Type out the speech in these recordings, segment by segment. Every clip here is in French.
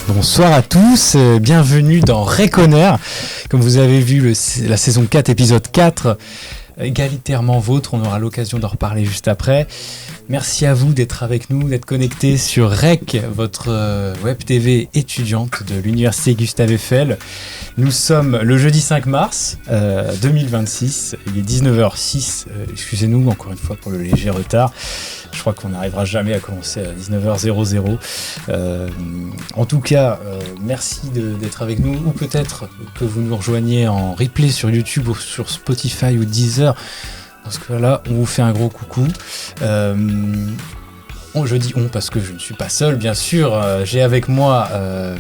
Bonsoir à tous, bienvenue dans Reconner. Comme vous avez vu, la saison 4, épisode 4, égalitairement vôtre, on aura l'occasion d'en reparler juste après. Merci à vous d'être avec nous, d'être connectés sur REC, votre web TV étudiante de l'Université Gustave Eiffel. Nous sommes le jeudi 5 mars 2026, il est 19h06, excusez-nous encore une fois pour le léger retard. Je crois qu'on n'arrivera jamais à commencer à 19h00. En tout cas, merci d'être avec nous, ou peut-être que vous nous rejoignez en replay sur YouTube ou sur Spotify ou Deezer. Dans ce cas-là, on vous fait un gros coucou. Je dis on parce que je ne suis pas seul, bien sûr. J'ai avec moi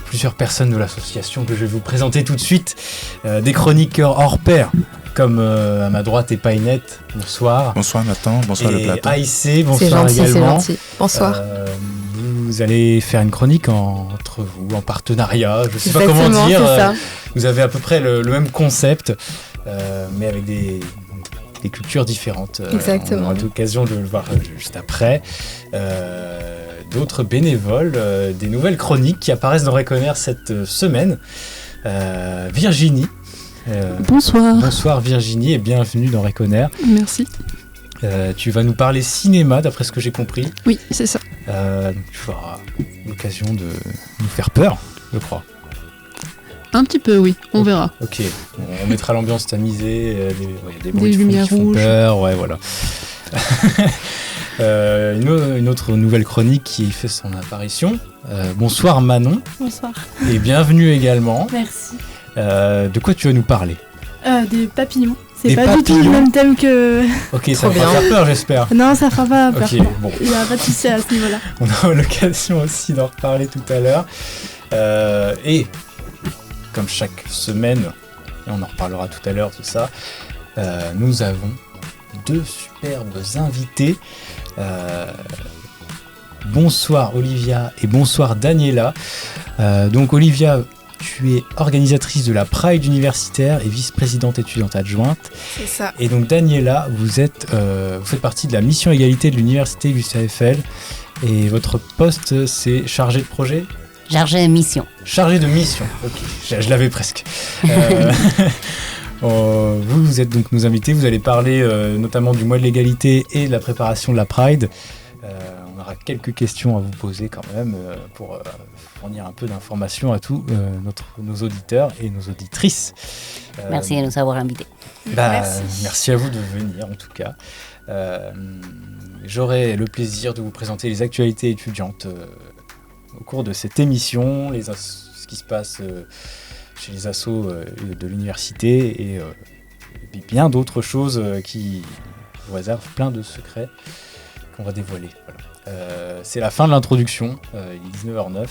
plusieurs personnes de l'association que je vais vous présenter tout de suite. Des chroniqueurs hors pair, comme à ma droite Painette. Bonsoir. Bonsoir Nathan, bonsoir le plateau. AIC, bonsoir c'est gentil, également. C'est gentil. Bonsoir. Vous allez faire une chronique entre vous, en partenariat, je ne sais pas comment dire. C'est ça. Vous avez à peu près le même concept, mais avec des cultures différentes. Exactement. On aura l'occasion de le voir juste après. D'autres bénévoles, des nouvelles chroniques qui apparaissent dans Reconner cette semaine. Virginie. Bonsoir. Bonsoir Virginie et bienvenue dans Reconner. Merci. Tu vas nous parler cinéma d'après ce que j'ai compris. Oui, c'est ça. Tu auras l'occasion de nous faire peur, je crois. Un petit peu, oui, on verra. Ok, on mettra l'ambiance tamisée, des bruits Des de fond lumières qui font rouges. peur, ouais, voilà. Une autre nouvelle chronique qui fait son apparition. Bonsoir Manon. Bonsoir. Et bienvenue également. Merci. De quoi tu vas nous parler? Des papillons. C'est Des pas du tout le papillons même thème que... Ok, ça va pas faire peur, j'espère. Non, ça fera pas peur. Ok, bon. Il n'y a pas de souci à ce niveau-là. On aura l'occasion aussi d'en reparler tout à l'heure. Et comme chaque semaine, et on en reparlera tout à l'heure, tout ça, nous avons deux superbes invités. Bonsoir Olivia et bonsoir Daniela. Donc Olivia, tu es organisatrice de la Pride universitaire et vice-présidente étudiante adjointe. C'est ça. Et donc Daniela, vous faites partie de la mission égalité de l'Université Gustave Eiffel. Et votre poste, c'est chargé de projet ? Chargé de mission. Chargé de mission, ok, je l'avais presque. Vous êtes donc nos invités, vous allez parler notamment du mois de l'égalité et de la préparation de la Pride. On aura quelques questions à vous poser quand même pour fournir un peu d'informations à tous nos auditeurs et nos auditrices. Merci de nous avoir invités. Merci à vous de venir en tout cas. J'aurai le plaisir de vous présenter les actualités étudiantes au cours de cette émission, ce qui se passe chez les assos de l'université et bien d'autres choses qui vous réservent plein de secrets qu'on va dévoiler. Voilà. C'est la fin de l'introduction, il est 19h09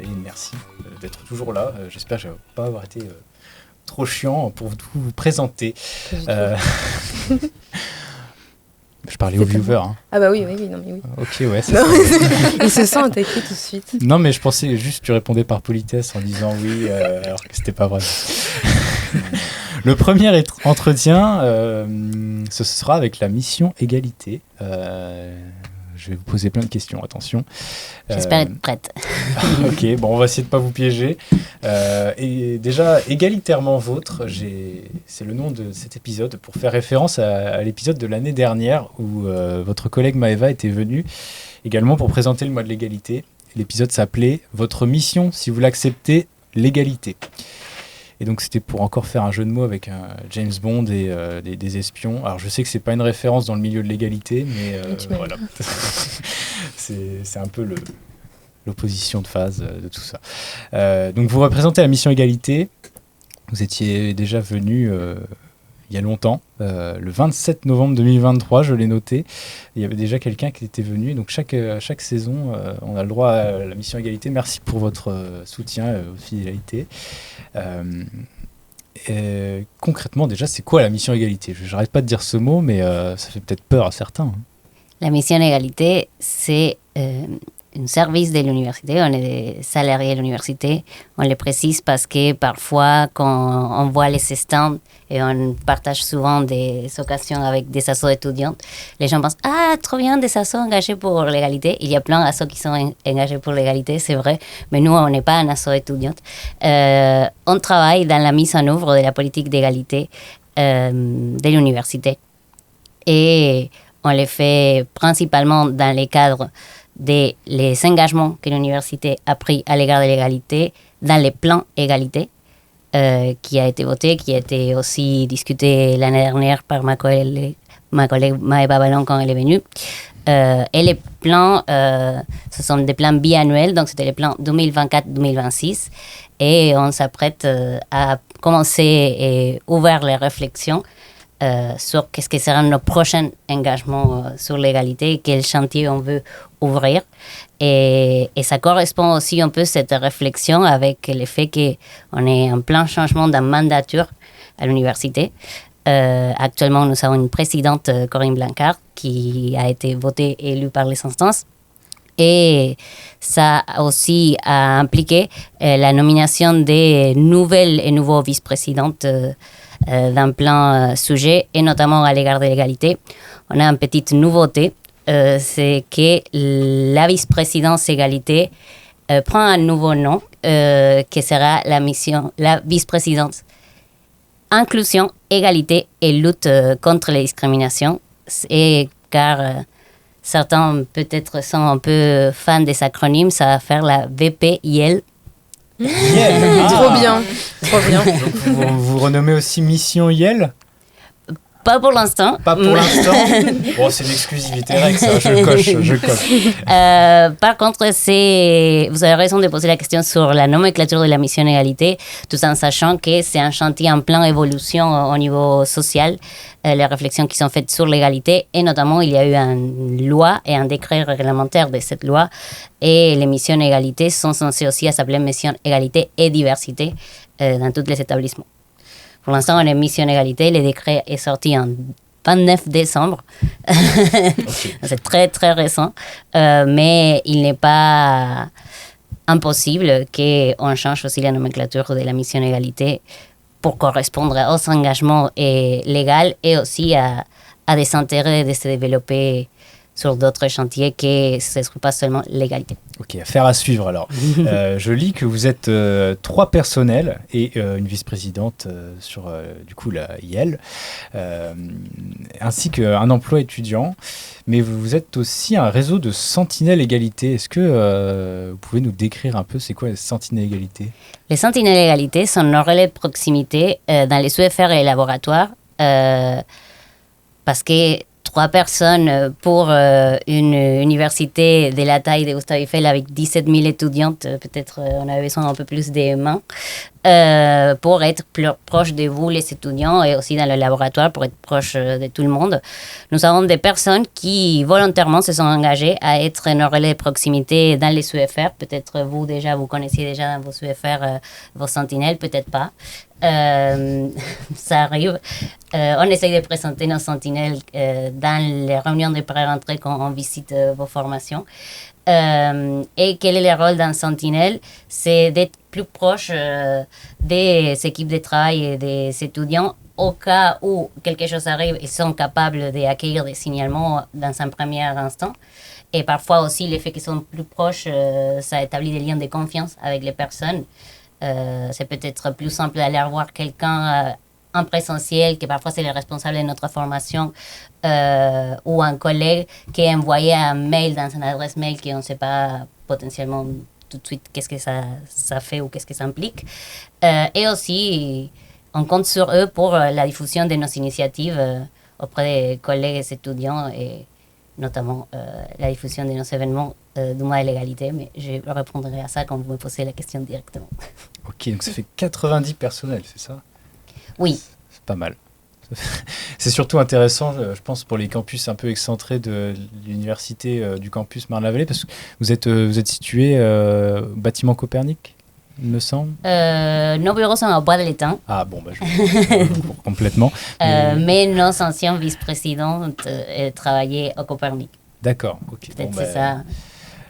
et merci d'être toujours là. J'espère que je ne vais pas avoir été trop chiant pour vous présenter. Je parlais aux viewers. Hein. Ah bah oui, non mais oui. Ok, ouais. Il se sent attaqué tout de suite. Non, mais je pensais juste que tu répondais par politesse en disant oui, alors que c'était pas vrai. Le premier entretien, ce sera avec la mission égalité. Je vais vous poser plein de questions, attention. J'espère être prête. Ok, bon, on va essayer de pas vous piéger. Et déjà, égalitairement vôtre, c'est le nom de cet épisode pour faire référence à l'épisode de l'année dernière où votre collègue Maëva était venue également pour présenter le mois de l'égalité. L'épisode s'appelait « Votre mission, si vous l'acceptez, l'égalité ». Et donc c'était pour encore faire un jeu de mots avec un James Bond et des espions. Alors je sais que c'est pas une référence dans le milieu de l'égalité, mais voilà. c'est un peu l'opposition de phase de tout ça. Donc vous représentez la mission égalité. Vous étiez déjà venu il y a longtemps, le 27 novembre 2023, je l'ai noté. Il y avait déjà quelqu'un qui était venu. Donc chaque saison, on a le droit à la mission égalité. Merci pour votre soutien, votre fidélité. concrètement, déjà, c'est quoi la mission égalité? J'arrête pas de dire ce mot, mais ça fait peut-être peur à certains. La mission égalité, c'est un service de l'université. On est des salariés de l'université. On le précise parce que parfois, quand on voit les stands et on partage souvent des occasions avec des assos étudiantes, les gens pensent « Ah, trop bien, des assos engagés pour l'égalité ». Il y a plein d'assos qui sont engagés pour l'égalité, c'est vrai, mais nous, on n'est pas un asso étudiante. On travaille dans la mise en œuvre de la politique d'égalité de l'université. Et on le fait principalement dans les cadres des engagements que l'université a pris à l'égard de l'égalité, dans les plans égalité, qui a été voté, qui a été aussi discuté l'année dernière par ma collègue Maëva Ballon quand elle est venue. Et les plans, ce sont des plans biannuels, donc c'était les plans 2024-2026. Et on s'apprête à commencer et ouvrir les réflexions sur qu'est-ce que seront nos prochains engagements sur l'égalité, quel chantier on veut ouvrir. Et ça correspond aussi un peu à cette réflexion avec le fait qu'on est en plein changement de mandature à l'université. Actuellement, nous avons une présidente, Corinne Blanchard, qui a été votée et élue par les instances. Et ça a aussi impliqué la nomination des nouvelles et nouveaux vice-présidentes d'un plein sujet, et notamment à l'égard de l'égalité. On a une petite nouveauté, c'est que la vice-présidence égalité prend un nouveau nom, qui sera la vice-présidence inclusion, égalité et lutte contre les discriminations. Et car certains peut-être sont un peu fans des acronymes, ça va faire la VPIL. Yeah. Trop bien, trop bien. Donc, vous renommez aussi Mission Yale? Pas pour l'instant. Pas pour l'instant. Bon, c'est une exclusivité règle, ça. Je coche. Par contre, vous avez raison de poser la question sur la nomenclature de la mission égalité, tout en sachant que c'est un chantier en pleine évolution au niveau social, les réflexions qui sont faites sur l'égalité, et notamment il y a eu une loi et un décret réglementaire de cette loi, et les missions égalité sont censées aussi s'appeler mission égalité et diversité dans tous les établissements. Pour l'instant, on est mission égalité. Le décret est sorti en 29 décembre. Okay. C'est très, très récent. Mais il n'est pas impossible qu'on change aussi la nomenclature de la mission égalité pour correspondre aux engagements légaux et aussi à des intérêts de se développer sur d'autres chantiers que ce ne soit pas seulement l'égalité. Ok, affaire à suivre alors. Je lis que vous êtes 3 personnels et une vice-présidente sur du coup la IEL, ainsi qu'un emploi étudiant. Mais vous êtes aussi un réseau de sentinelles égalité. Est-ce que vous pouvez nous décrire un peu c'est quoi les sentinelles égalité? Les sentinelles égalité sont nos relais de proximité dans les UFR et les laboratoires, parce que 3 personnes pour une université de la taille de Gustave Eiffel avec 17 000 étudiantes, peut-être on avait besoin un peu plus de mains, pour être plus proche de vous, les étudiants, et aussi dans le laboratoire pour être proche de tout le monde. Nous avons des personnes qui volontairement se sont engagées à être nos relais de proximité dans les UFR. Peut-être vous connaissiez déjà dans vos UFR vos sentinelles, peut-être pas. Ça arrive. On essaye de présenter nos sentinelles dans les réunions de pré-rentrée quand on visite vos formations. Et quel est le rôle d'un sentinelle? C'est d'être plus proche des équipes de travail et des étudiants au cas où quelque chose arrive. Ils sont capables d'accueillir des signalements dans un premier instant. Et parfois aussi, le fait qu'ils sont plus proches, ça établit des liens de confiance avec les personnes. C'est peut-être plus simple d'aller voir quelqu'un en présentiel, que parfois c'est le responsable de notre formation, ou un collègue qui a envoyé un mail dans une adresse mail qu'on ne sait pas potentiellement tout de suite qu'est-ce que ça fait ou qu'est-ce que ça implique. Et aussi, on compte sur eux pour la diffusion de nos initiatives auprès des collègues et étudiants, et notamment la diffusion de nos événements du mois de l'égalité, mais je répondrai à ça quand vous me posez la question directement. Ok, donc ça fait 90 personnels, c'est ça? Oui. C'est pas mal. C'est surtout intéressant, je pense, pour les campus un peu excentrés de l'université du campus Marne-la-Vallée, parce que vous êtes situé au bâtiment Copernic? me semble. Nos bureaux sont au Bois de l'Étang. Ah bon, complètement. Mais nos anciens vice-présidentes travaillaient au Copernic. D'accord, ok. Peut-être c'est ça.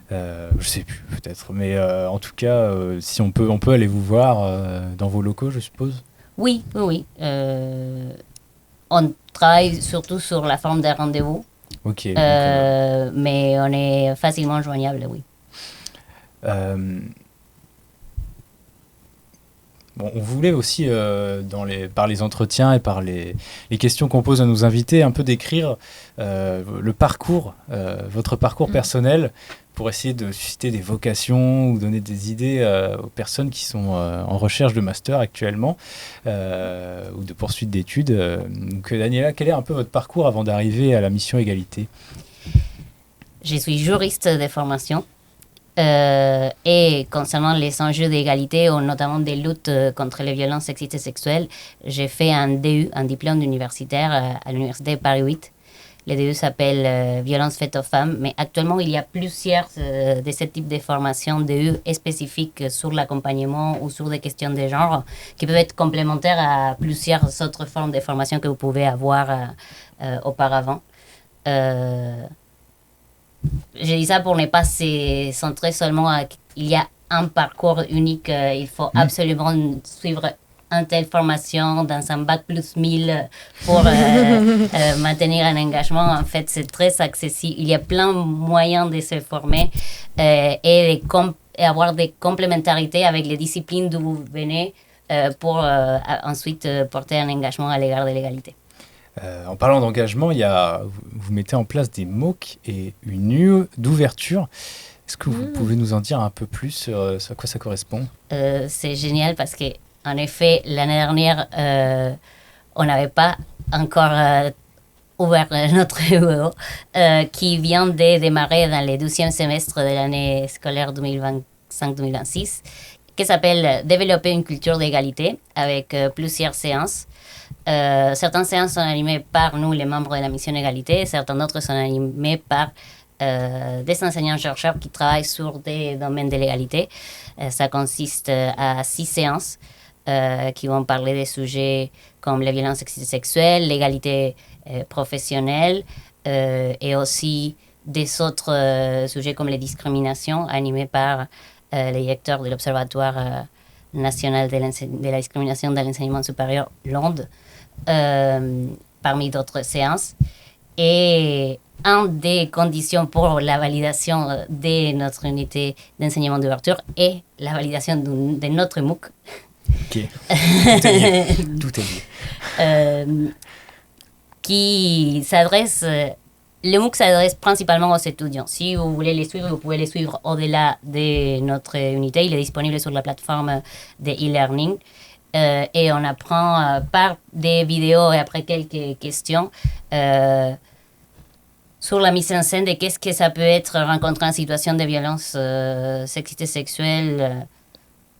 Je sais plus, peut-être. Mais en tout cas, si on peut aller vous voir dans vos locaux, je suppose. Oui. On travaille surtout sur la forme des rendez-vous. Ok. Mais on est facilement joignable, oui. Bon, on voulait aussi, par les entretiens et par les questions qu'on pose à nos invités, un peu décrire le parcours, votre parcours personnel, pour essayer de susciter des vocations ou donner des idées aux personnes qui sont en recherche de master actuellement ou de poursuite d'études. Donc, Daniela, quel est un peu votre parcours avant d'arriver à la mission égalité ? Je suis juriste de formation. Et concernant les enjeux d'égalité, ou notamment des luttes contre les violences sexistes et sexuelles, j'ai fait un DU, un diplôme universitaire à l'université Paris 8. Le DU s'appelle Violences faites aux femmes, mais actuellement il y a plusieurs de ce type de formations DU spécifiques sur l'accompagnement ou sur des questions de genre qui peuvent être complémentaires à plusieurs autres formes de formation que vous pouvez avoir auparavant. Je dis ça pour ne pas se centrer seulement à il y a un parcours unique, il faut absolument suivre une telle formation dans un bac plus 1000 pour maintenir un engagement. En fait, c'est très accessible. Il y a plein de moyens de se former et avoir des complémentarités avec les disciplines d'où vous venez pour ensuite porter un engagement à l'égard de l'égalité. En parlant d'engagement, vous mettez en place des MOOC et une UE d'ouverture. Est-ce que vous pouvez nous en dire un peu plus sur à quoi ça correspond ? C'est génial parce qu'en effet, l'année dernière, on n'avait pas encore ouvert notre UE qui vient de démarrer dans le 12e semestre de l'année scolaire 2025-2026, qui s'appelle « Développer une culture d'égalité » avec plusieurs séances. Certaines séances sont animées par nous, les membres de la mission égalité, certaines autres sont animées par des enseignants-chercheurs qui travaillent sur des domaines de l'égalité. Ça consiste à 6 séances qui vont parler des sujets comme les violences sexuelles, l'égalité professionnelle et aussi des autres sujets comme les discriminations animés par le directeur de l'Observatoire national de la discrimination dans l'enseignement supérieur, l'ONDE, parmi d'autres séances. Et une des conditions pour la validation de notre unité d'enseignement d'ouverture est la validation de notre MOOC. Ok, tout est lié. Tout est lié. Qui s'adresse... Le MOOC s'adresse principalement aux étudiants. Si vous voulez les suivre, vous pouvez les suivre au-delà de notre unité. Il est disponible sur la plateforme de e-learning. Et on apprend par des vidéos et après quelques questions sur la mise en scène de qu'est-ce que ça peut être rencontrer en situation de violence sexiste et sexuelle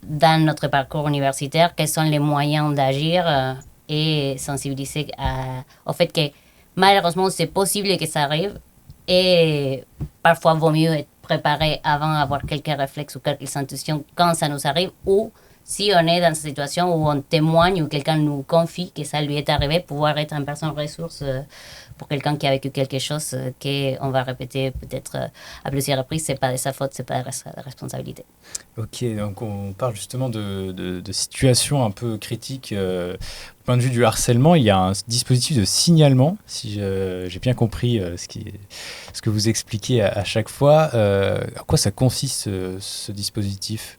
dans notre parcours universitaire, quels sont les moyens d'agir et sensibiliser au fait que malheureusement, c'est possible que ça arrive et parfois, il vaut mieux être préparé avant d'avoir quelques réflexes ou quelques intuitions quand ça nous arrive ou si on est dans une situation où on témoigne ou quelqu'un nous confie que ça lui est arrivé, pouvoir être une personne ressource pour quelqu'un qui a vécu quelque chose qu'on va répéter peut-être à plusieurs reprises, c'est pas de sa faute, c'est pas de sa responsabilité. Ok, donc on parle justement de situations un peu critiques. Du point de vue du harcèlement, il y a un dispositif de signalement, si j'ai bien compris ce que vous expliquez à chaque fois. À quoi ça consiste ce dispositif ?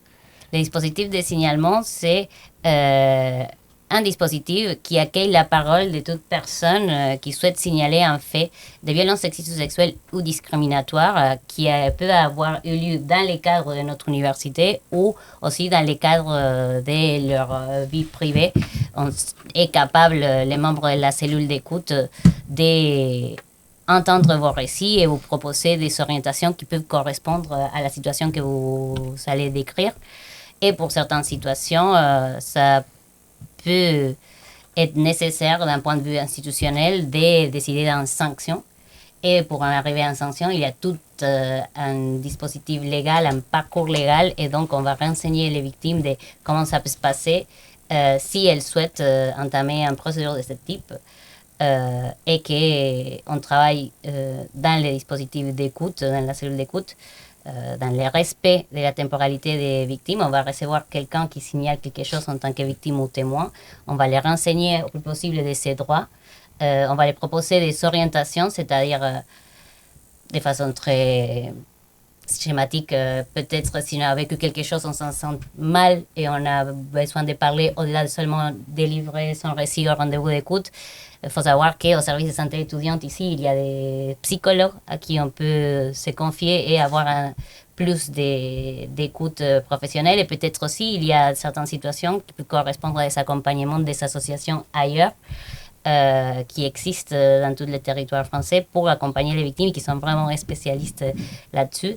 Le dispositif de signalement, c'est un dispositif qui accueille la parole de toute personne qui souhaite signaler un fait de violence sexiste ou sexuelle ou discriminatoire qui peut avoir eu lieu dans les cadres de notre université ou aussi dans les cadres de leur vie privée. On est capable, les membres de la cellule d'écoute, d'entendre vos récits et vous proposer des orientations qui peuvent correspondre à la situation que vous allez décrire. Et pour certaines situations, ça peut être nécessaire d'un point de vue institutionnel de décider d'une sanction. Et pour en arriver à une sanction, il y a tout un dispositif légal, un parcours légal. Et donc, on va renseigner les victimes de comment ça peut se passer si elles souhaitent entamer une procédure de ce type. Et qu'on travaille dans les dispositifs d'écoute, dans la cellule d'écoute, dans le respect de la temporalité des victimes. On va recevoir quelqu'un qui signale quelque chose en tant que victime ou témoin. On va les renseigner au plus possible de ses droits. On va les proposer des orientations, c'est-à-dire de façon très schématique. Peut-être si on a vécu quelque chose, on s'en sent mal et on a besoin de parler au-delà de seulement délivrer son récit au rendez-vous d'écoute. Il faut savoir qu'au service de santé étudiante ici, il y a des psychologues à qui on peut se confier et avoir plus d'écoute professionnelle. Et peut-être aussi, il y a certaines situations qui peuvent correspondre à des accompagnements des associations ailleurs qui existent dans tous les territoires français pour accompagner les victimes qui sont vraiment spécialistes là-dessus.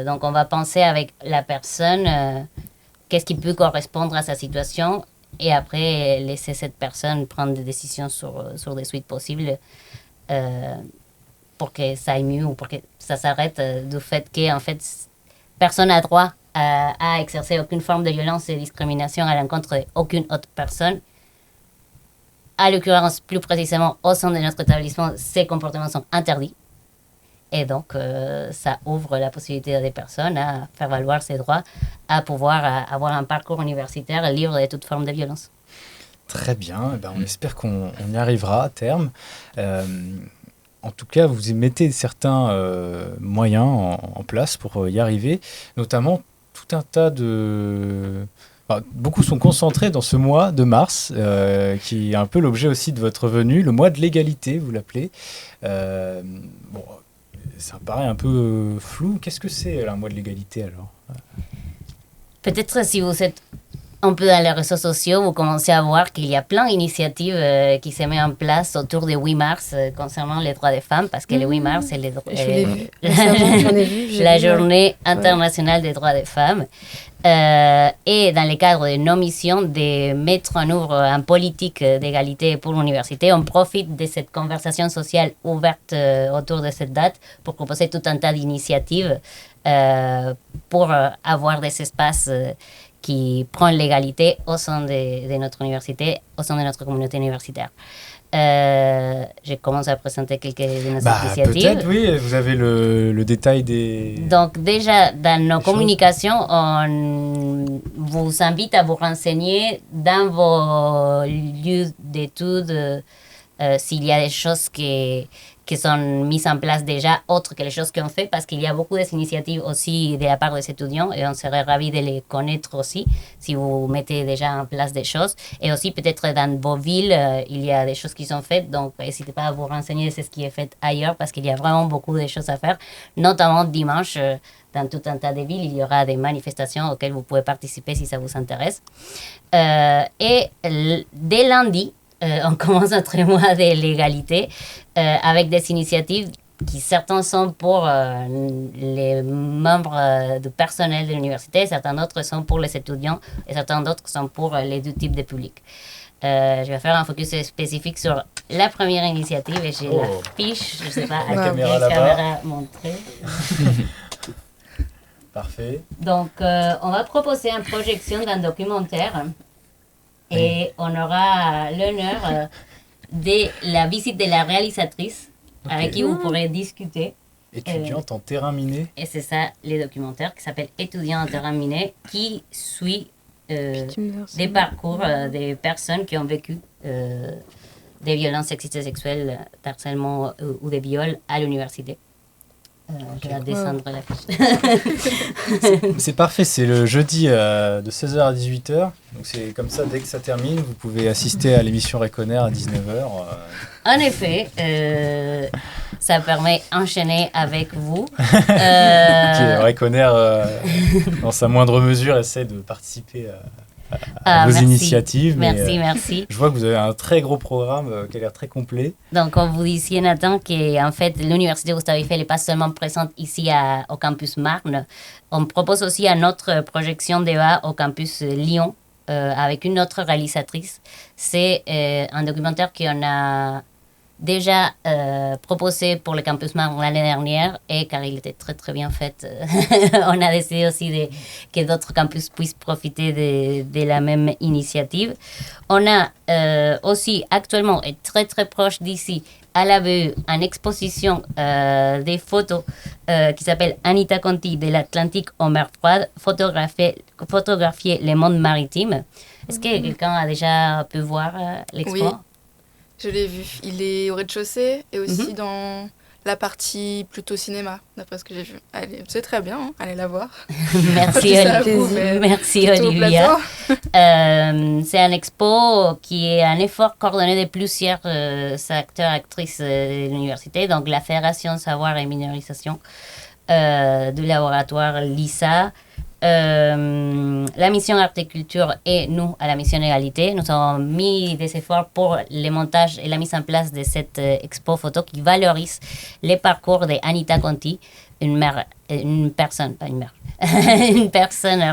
Donc, on va penser avec la personne qu'est-ce qui peut correspondre à sa situation et après laisser cette personne prendre des décisions sur des suites possibles pour que ça aille mieux ou pour que ça s'arrête du fait qu'en fait, personne n'a droit à exercer aucune forme de violence et de discrimination à l'encontre d'aucune autre personne. À l'occurrence, plus précisément, au sein de notre établissement, ces comportements sont interdits. Et donc, ça ouvre la possibilité à des personnes à faire valoir ses droits, à pouvoir avoir un parcours universitaire libre de toute forme de violence. Très bien. Eh ben, on espère qu'on y arrivera à terme. En tout cas, vous mettez certains moyens en place pour y arriver, notamment tout un tas de... Enfin, beaucoup sont concentrés dans ce mois de mars, qui est un peu l'objet aussi de votre venue, le mois de l'égalité, vous l'appelez. Bon, ça paraît un peu flou. Qu'est-ce que c'est un mois de l'égalité alors ? Peut-être si vous êtes un peu dans les réseaux sociaux, vous commencez à voir qu'il y a plein d'initiatives qui se mettent en place autour du 8 mars concernant les droits des femmes, parce que le 8 mars, c'est la journée internationale des droits des femmes. Et dans le cadre de nos missions de mettre en œuvre une politique d'égalité pour l'université, on profite de cette conversation sociale ouverte autour de cette date pour proposer tout un tas d'initiatives pour avoir des espaces qui prennent l'égalité au sein de notre université, au sein de notre communauté universitaire. Je commence à présenter quelques de nos initiatives. Peut-être, oui, vous avez le détail des... Donc déjà, dans nos communications, on vous invite à vous renseigner dans vos lieux d'études s'il y a des choses qui sont mises en place déjà, autres que les choses qu'on fait, parce qu'il y a beaucoup d'initiatives aussi de la part des étudiants et on serait ravis de les connaître aussi si vous mettez déjà en place des choses. Et aussi peut-être dans vos villes, il y a des choses qui sont faites, donc n'hésitez pas à vous renseigner sur ce qui est fait ailleurs parce qu'il y a vraiment beaucoup de choses à faire, notamment dimanche. Dans tout un tas de villes, il y aura des manifestations auxquelles vous pouvez participer si ça vous intéresse. Et dès lundi, on commence notre mois de l'égalité avec des initiatives qui certains sont pour les membres du personnel de l'université, certains d'autres sont pour les étudiants et certains d'autres sont pour les deux types de publics. Je vais faire un focus spécifique sur la première initiative et j'ai la fiche, je ne sais pas à quelle caméra montrer. Parfait. Donc, on va proposer une projection d'un documentaire. Et on aura l'honneur de la visite de la réalisatrice avec qui vous pourrez discuter. Étudiante en terrain miné. Et c'est ça, les documentaires qui s'appelle Étudiant en terrain miné, qui suit des parcours des personnes qui ont vécu des violences sexistes et sexuelles, d'harcèlement ou des viols à l'université. Je vais descendre la fiche. C'est parfait, c'est le jeudi de 16h à 18h. Donc c'est comme ça, dès que ça termine, vous pouvez assister à l'émission Reconer à 19h. En effet, ça permet d'enchaîner avec vous. Reconer, dans sa moindre mesure, essaie de participer à vos initiatives. Merci. Je vois que vous avez un très gros programme qui a l'air très complet. Donc, comme vous disiez, Nathan, qu'en fait, l'Université Gustave Eiffel n'est pas seulement présente ici au campus Marne. On propose aussi une autre projection débat au campus Lyon avec une autre réalisatrice. C'est un documentaire qu'on a déjà proposé pour le campus Marne l'année dernière et car il était très très bien fait, on a décidé aussi que d'autres campus puissent profiter de la même initiative. On a aussi actuellement et très très proche d'ici à la BU une exposition des photos qui s'appelle Anita Conti de l'Atlantique aux mers froides, photographier les mondes maritimes. Est-ce que quelqu'un a déjà pu voir l'expo? Oui, je l'ai vu. Il est au rez-de-chaussée et aussi dans la partie plutôt cinéma, d'après ce que j'ai vu. Allez, c'est très bien, hein, allez la voir. Merci, merci Olivia. C'est un expo qui est un effort coordonné de plusieurs acteurs, actrices de l'université, donc la Fédération Savoir et Minorisation du laboratoire LISA, la mission Arte et Culture et nous à la mission Égalité. Nous avons mis des efforts pour le montage et la mise en place de cette expo photo qui valorise les parcours d'Anita Conti, une personne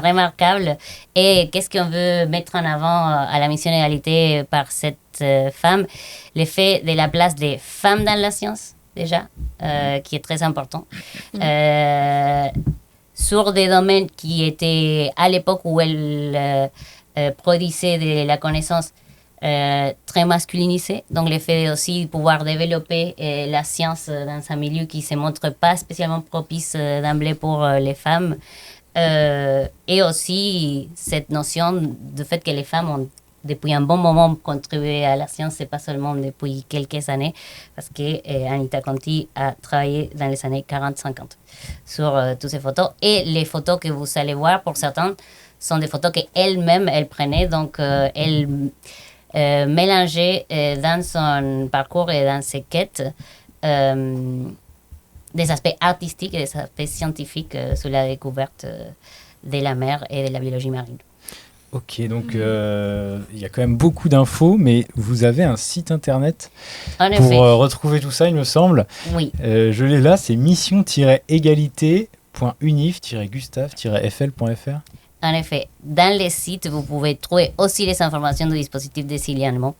remarquable. Et qu'est-ce qu'on veut mettre en avant à la mission Égalité par cette femme? L'effet de la place des femmes dans la science, déjà, qui est très important. Sur des domaines qui étaient, à l'époque où elle produisait de la connaissance, très masculinisée. Donc, le fait aussi de pouvoir développer la science dans un milieu qui ne se montre pas spécialement propice d'emblée pour les femmes. Et aussi, cette notion du fait que les femmes ont depuis un bon moment contribué à la science, c'est pas seulement depuis quelques années, parce que Anita Conti a travaillé dans les années 40-50 sur toutes ces photos. Et les photos que vous allez voir, pour certains, sont des photos qu'elle-même, elle prenait. Donc, elle mélangeait dans son parcours et dans ses quêtes des aspects artistiques et des aspects scientifiques sur la découverte de la mer et de la biologie marine. Ok, donc il y a quand même beaucoup d'infos, mais vous avez un site internet pour retrouver tout ça, il me semble. Oui. Je l'ai là, c'est mission-égalité.unif-gustave-fl.fr. En effet, dans les sites, vous pouvez trouver aussi les informations du dispositif de signalement,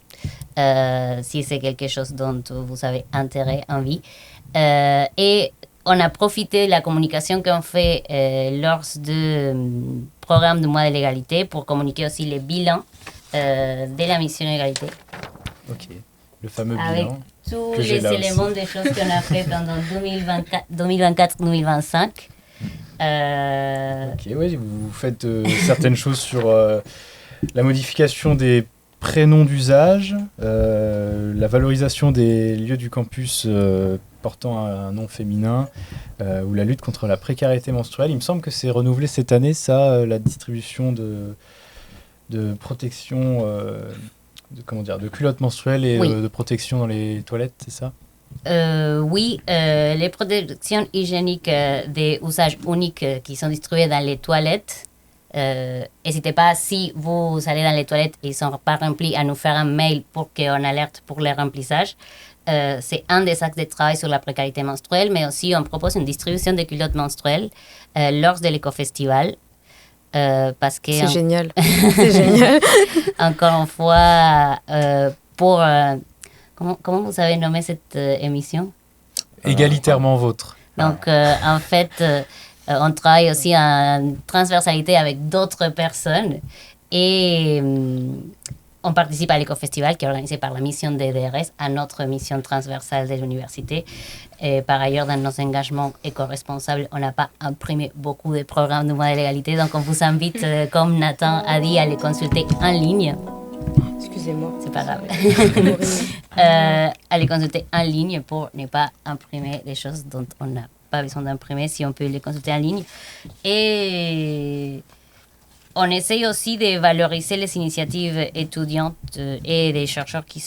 si c'est quelque chose dont vous avez intérêt, envie. Et on a profité de la communication qu'on fait lors du programme du mois de l'égalité pour communiquer aussi les bilans de la mission égalité. Ok, le fameux avec bilan. Tous les éléments des choses qu'on a fait pendant 2024-2025. Ok, oui, vous faites certaines choses sur la modification des prénoms d'usage, la valorisation des lieux du campus portant un nom féminin, ou la lutte contre la précarité menstruelle. Il me semble que c'est renouvelé cette année, ça, la distribution de protection, de culottes menstruelles et de protection dans les toilettes, c'est ça? Oui, les protections hygiéniques des usages uniques qui sont distribuées dans les toilettes. N'hésitez pas, si vous allez dans les toilettes et ils ne sont pas remplis, à nous faire un mail pour qu'on alerte pour le remplissage. C'est un des axes de travail sur la précarité menstruelle, mais aussi on propose une distribution de culottes menstruelles lors de l'éco-festival. Parce que c'est génial. C'est génial. Encore une fois, pour... Comment vous avez nommé cette émission? Égalitairement vôtre. Donc, en fait, on travaille aussi en transversalité avec d'autres personnes et on participe à l'éco-festival qui est organisé par la mission des DRS, à notre mission transversale de l'université. Et par ailleurs, dans nos engagements éco-responsables, on n'a pas imprimé beaucoup de programmes de mois de l'égalité, donc on vous invite, comme Nathan a dit, à les consulter en ligne. Excusez-moi. C'est pas grave. À les consulter en ligne pour ne pas imprimer des choses dont on n'a pas besoin d'imprimer, si on peut les consulter en ligne. Et on essaye aussi de valoriser les initiatives étudiantes et des chercheurs qui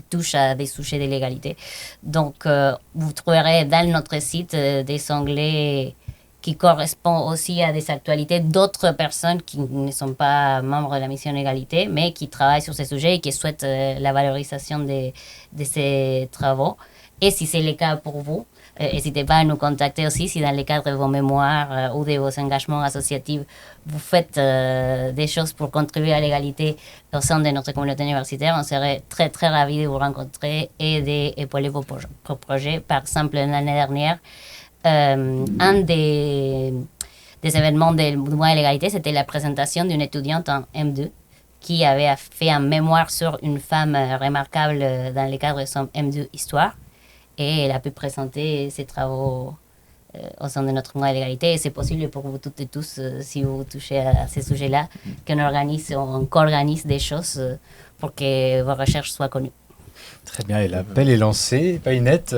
touchent à des sujets de l'égalité. Donc, vous trouverez dans notre site des onglets qui correspondent aussi à des actualités d'autres personnes qui ne sont pas membres de la mission égalité, mais qui travaillent sur ces sujets et qui souhaitent la valorisation de ces travaux. Et si c'est le cas pour vous, n'hésitez pas à nous contacter aussi si dans le cadre de vos mémoires ou de vos engagements associatifs, vous faites des choses pour contribuer à l'égalité au sein de notre communauté universitaire. On serait très, très ravis de vous rencontrer et d'épauler vos projets. Par exemple, l'année dernière, un des événements du mois de l'égalité, c'était la présentation d'une étudiante en M2 qui avait fait un mémoire sur une femme remarquable dans le cadre de son M2 Histoire. Et elle a pu présenter ses travaux au sein de notre mois de l'égalité. Et c'est possible pour vous toutes et tous, si vous touchez à ces sujets-là, qu'on co-organise des choses pour que vos recherches soient connues. Très bien, et l'appel est lancé. Painette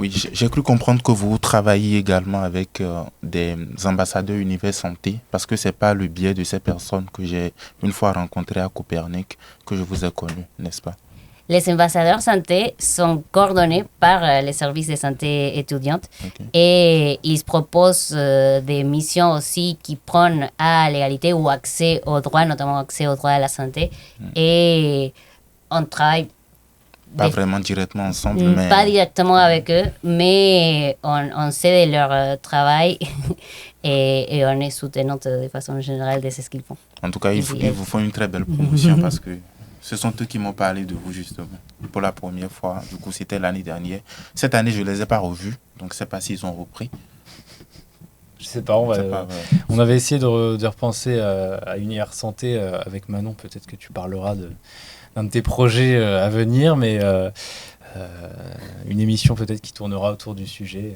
Oui, j'ai cru comprendre que vous travaillez également avec des ambassadeurs Univers Santé, parce que ce n'est pas le biais de ces personnes que j'ai une fois rencontrées à Copernic que je vous ai connu, n'est-ce pas? Les ambassadeurs santé sont coordonnés par les services de santé étudiante et ils proposent des missions aussi qui prennent à l'égalité ou accès aux droits, notamment accès aux droits à la santé. Et on travaille pas vraiment directement ensemble, mais... Pas directement avec eux, mais on sait de leur travail et on est soutenante de façon générale de ce qu'ils font. En tout cas, ils vous font une très belle promotion parce que ce sont eux qui m'ont parlé de vous justement pour la première fois. Du coup, c'était l'année dernière. Cette année, je ne les ai pas revus, donc je ne sais pas s'ils ont repris. Je sais pas, on avait essayé de repenser à Univers Santé avec Manon. Peut-être que tu parleras d'un de tes projets à venir, mais une émission peut-être qui tournera autour du sujet.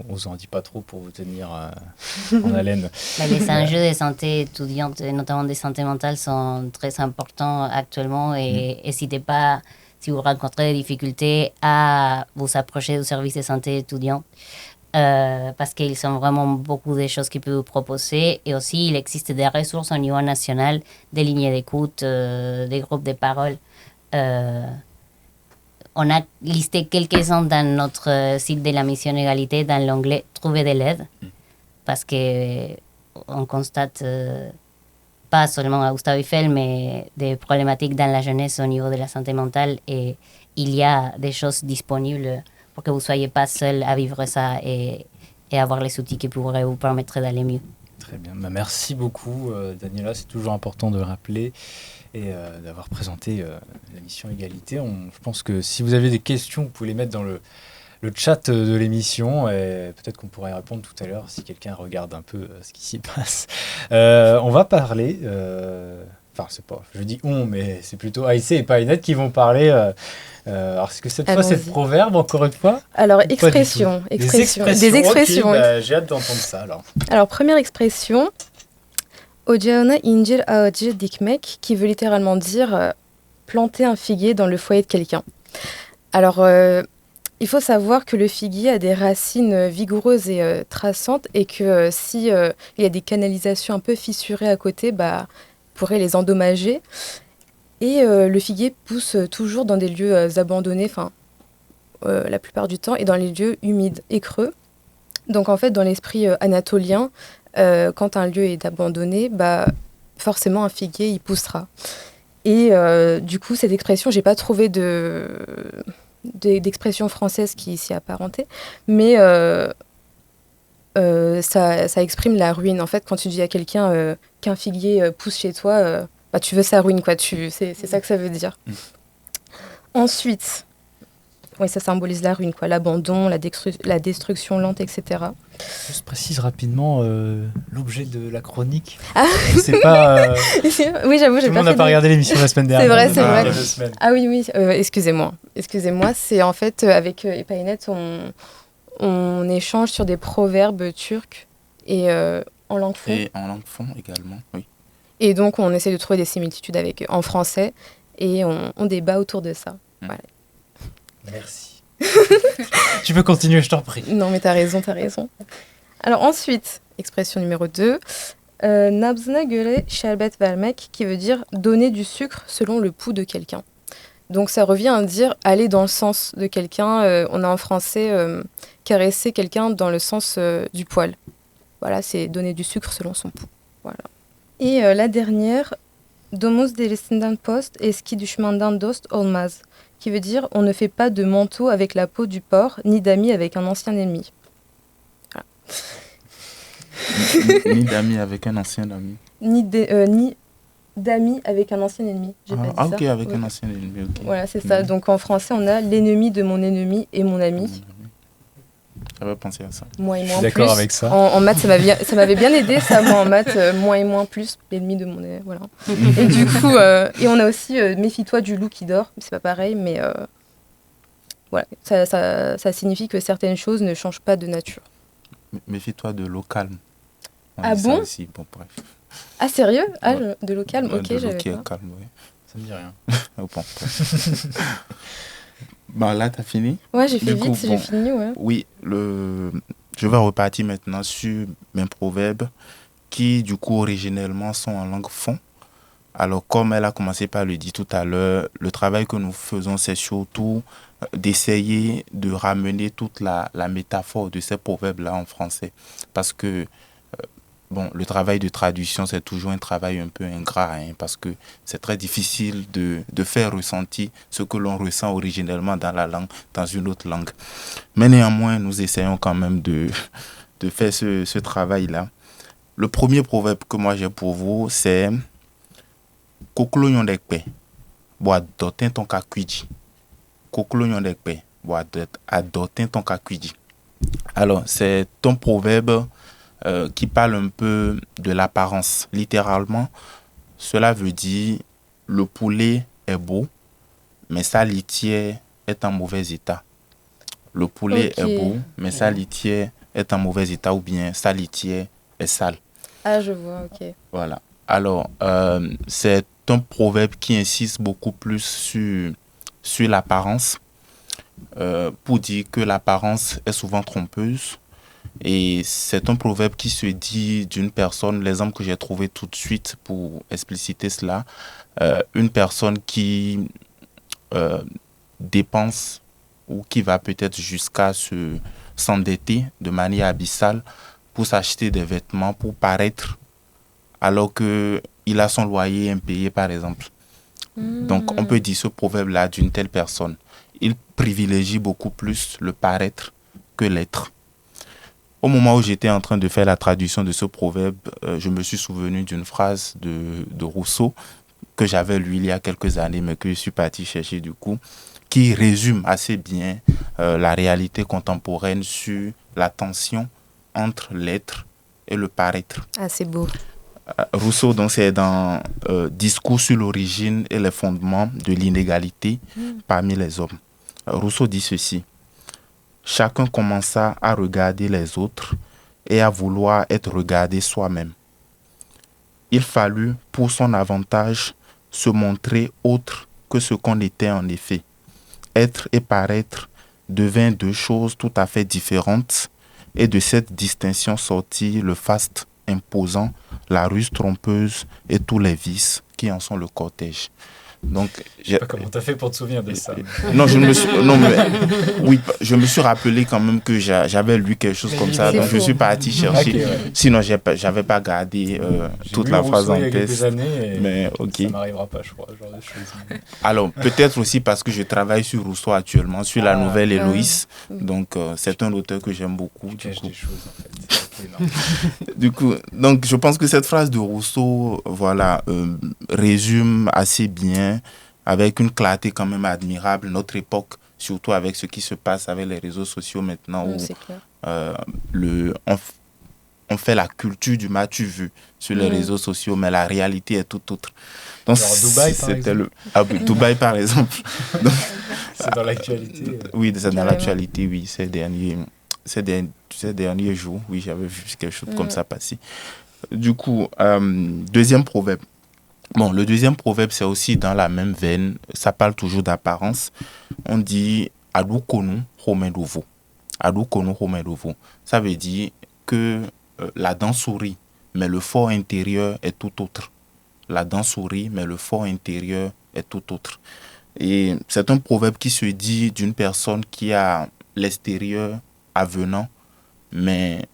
On vous en dit pas trop pour vous tenir en haleine. Les enjeux de santé étudiante, et notamment de santé mentale, sont très importants actuellement et n'hésitez pas, si vous rencontrez des difficultés, à vous approcher du service de santé étudiante parce qu'ils sont vraiment beaucoup de choses qu'ils peuvent vous proposer. Et aussi, il existe des ressources au niveau national, des lignes d'écoute, des groupes de parole. On a listé quelques-uns dans notre site de la Mission Égalité dans l'onglet « Trouver de l'aide » parce qu'on constate pas seulement à Gustave Eiffel, mais des problématiques dans la jeunesse au niveau de la santé mentale et il y a des choses disponibles pour que vous ne soyez pas seul à vivre ça et avoir les outils qui pourraient vous permettre d'aller mieux. Très bien. Merci beaucoup, Daniela. C'est toujours important de le rappeler et d'avoir présenté la mission Égalité. Je pense que si vous avez des questions, vous pouvez les mettre dans le chat de l'émission et peut-être qu'on pourrait y répondre tout à l'heure si quelqu'un regarde un peu ce qui s'y passe. On va parler... Enfin, c'est pas... Je dis on, mais c'est plutôt Aïssé et Painette qui vont parler... alors, est-ce que cette fois, c'est le proverbe, encore une fois? Alors, expression. Des expressions. Okay, j'ai hâte d'entendre ça, alors. Alors, première expression... Ocağına incir ağacı dikmek, qui veut littéralement dire planter un figuier dans le foyer de quelqu'un. Alors, il faut savoir que le figuier a des racines vigoureuses et traçantes et que si il y a des canalisations un peu fissurées à côté, pourrait les endommager. Et le figuier pousse toujours dans des lieux abandonnés, la plupart du temps, et dans les lieux humides et creux. Donc en fait, dans l'esprit anatolien, quand un lieu est abandonné, forcément un figuier il poussera. Et du coup, cette expression, j'ai pas trouvé d'expression française qui s'y apparentait, mais ça exprime la ruine. En fait, quand tu dis à quelqu'un qu'un figuier pousse chez toi, tu veux sa ruine, quoi. C'est ça que ça veut dire. Ensuite, oui, ça symbolise la ruine, quoi, l'abandon, la destruction lente, etc. Juste précise rapidement l'objet de la chronique. C'est pas. Oui, j'avoue, j'ai pas. Tout le monde n'a pas regardé l'émission la semaine dernière. C'est vrai. Ah oui, excusez-moi. C'est en fait avec Painette, on échange sur des proverbes turcs et en langue fon. Et en langue fon également, oui. Et donc on essaie de trouver des similitudes avec en français et on débat autour de ça. Voilà. Merci. Tu peux continuer, je t'en prie. Non, mais t'as raison. Alors ensuite, expression numéro 2, nabzına göre şerbet vermek, qui veut dire donner du sucre selon le pouls de quelqu'un. Donc ça revient à dire aller dans le sens de quelqu'un. On a en français caresser quelqu'un dans le sens du poil. Voilà, c'est donner du sucre selon son pouls. Voilà. Et la dernière, domuz derisinden post, eski düşmandan dost olmaz, qui veut dire « on ne fait pas de manteau avec la peau du porc, ni d'amis avec un ancien ennemi ». Ni d'amis avec un ancien ami. Ni d'amis avec un ancien ennemi. J'ai pas dit ça. Ok, avec un ancien ennemi. Okay. Voilà, c'est ça. Donc en français, on a l'ennemi de mon ennemi et mon ami. J'avais pensé à ça. Moins et moins plus. D'accord avec ça. En maths, ça m'avait bien aidé, ça, moi, en maths. Moins et moins plus, l'ennemi de mon ennemi. Voilà. Et du coup, et on a aussi méfie-toi du loup qui dort. C'est pas pareil, mais voilà. Ça signifie que certaines choses ne changent pas de nature. Méfie-toi de l'eau calme. Ah bon aussi. Bon, bref. Ah, sérieux? Ah, Ouais. de l'eau calme, ok, de l'eau j'avais qui pas. est calme, oui. Ça me dit rien. Bon, bref. Bon, là, t'as fini? Ouais, j'ai fait Du coup, vite, j'ai fini, ouais. Oui, je vais repartir maintenant sur mes proverbes qui, du coup, originellement sont en langue fon. Alors, comme elle a commencé par le dire tout à l'heure, le travail que nous faisons, c'est surtout d'essayer de ramener toute la métaphore de ces proverbes-là en français. Parce que, le travail de traduction, c'est toujours un travail un peu ingrat, parce que c'est très difficile de faire ressentir ce que l'on ressent originellement dans la langue, dans une autre langue. Mais néanmoins, nous essayons quand même de faire ce travail-là. Le premier proverbe que moi j'ai pour vous, c'est « Koklo yondekpe, boa dotin ton kakwiji ». « Koklo yondekpe, boa dotin ton kakwiji ». Alors, c'est un proverbe qui parle un peu de l'apparence. Littéralement, cela veut dire le poulet est beau, mais sa litière est en mauvais état. Le poulet est beau, mais sa litière est en mauvais état, ou bien sa litière est sale. Ah, je vois, ok. Voilà. Alors, c'est un proverbe qui insiste beaucoup plus sur l'apparence, pour dire que l'apparence est souvent trompeuse. Et c'est un proverbe qui se dit d'une personne, l'exemple que j'ai trouvé tout de suite pour expliciter cela, une personne qui dépense ou qui va peut-être jusqu'à s'endetter de manière abyssale pour s'acheter des vêtements, pour paraître, alors qu'il a son loyer impayé, par exemple. Donc, on peut dire ce proverbe-là d'une telle personne. Il privilégie beaucoup plus le paraître que l'être. Au moment où j'étais en train de faire la traduction de ce proverbe, je me suis souvenu d'une phrase de Rousseau que j'avais lu il y a quelques années, mais que je suis parti chercher du coup, qui résume assez bien la réalité contemporaine sur la tension entre l'être et le paraître. Ah, c'est beau. Rousseau, donc, c'est dans Discours sur l'origine et les fondements de l'inégalité parmi les hommes. Rousseau dit ceci. Chacun commença à regarder les autres et à vouloir être regardé soi-même. Il fallut, pour son avantage, se montrer autre que ce qu'on était en effet. Être et paraître devint deux choses tout à fait différentes, et de cette distinction sortit le faste imposant, la ruse trompeuse et tous les vices qui en sont le cortège. Donc, je sais pas comment t'as fait pour te souvenir de ça. Non, je me suis rappelé quand même que j'avais lu quelque chose comme ça, donc je suis parti chercher. Okay, ouais. Sinon, j'avais pas gardé toute la phrase en tête. Il y a quelques années, mais ok. Ça m'arrivera pas, je crois, ce genre de choses. Alors, peut-être aussi parce que je travaille sur Rousseau actuellement, sur la nouvelle Héloïse. Donc, c'est un auteur que j'aime beaucoup. Des choses, en fait. Du coup, donc je pense que cette phrase de Rousseau, voilà, résume assez bien, avec une clarté quand même admirable, notre époque, surtout avec ce qui se passe avec les réseaux sociaux maintenant, où on fait la culture du m'as-tu vu sur les réseaux sociaux, mais la réalité est tout autre. Donc, genre Dubaï, par exemple. Dubaï, par exemple. Donc, c'est dans l'actualité. Oui, c'est dans l'actualité, oui, ces derniers jours, oui, j'avais vu quelque chose comme ça passer. Du coup, deuxième proverbe. Bon, le deuxième proverbe, c'est aussi dans la même veine. Ça parle toujours d'apparence. On dit « Adu konu homedovo ». « Adu konu homedovo ». Ça veut dire que la dent sourit, mais le fort intérieur est tout autre. La dent sourit, mais le fort intérieur est tout autre. Et c'est un proverbe qui se dit d'une personne qui a l'extérieur avenant, mais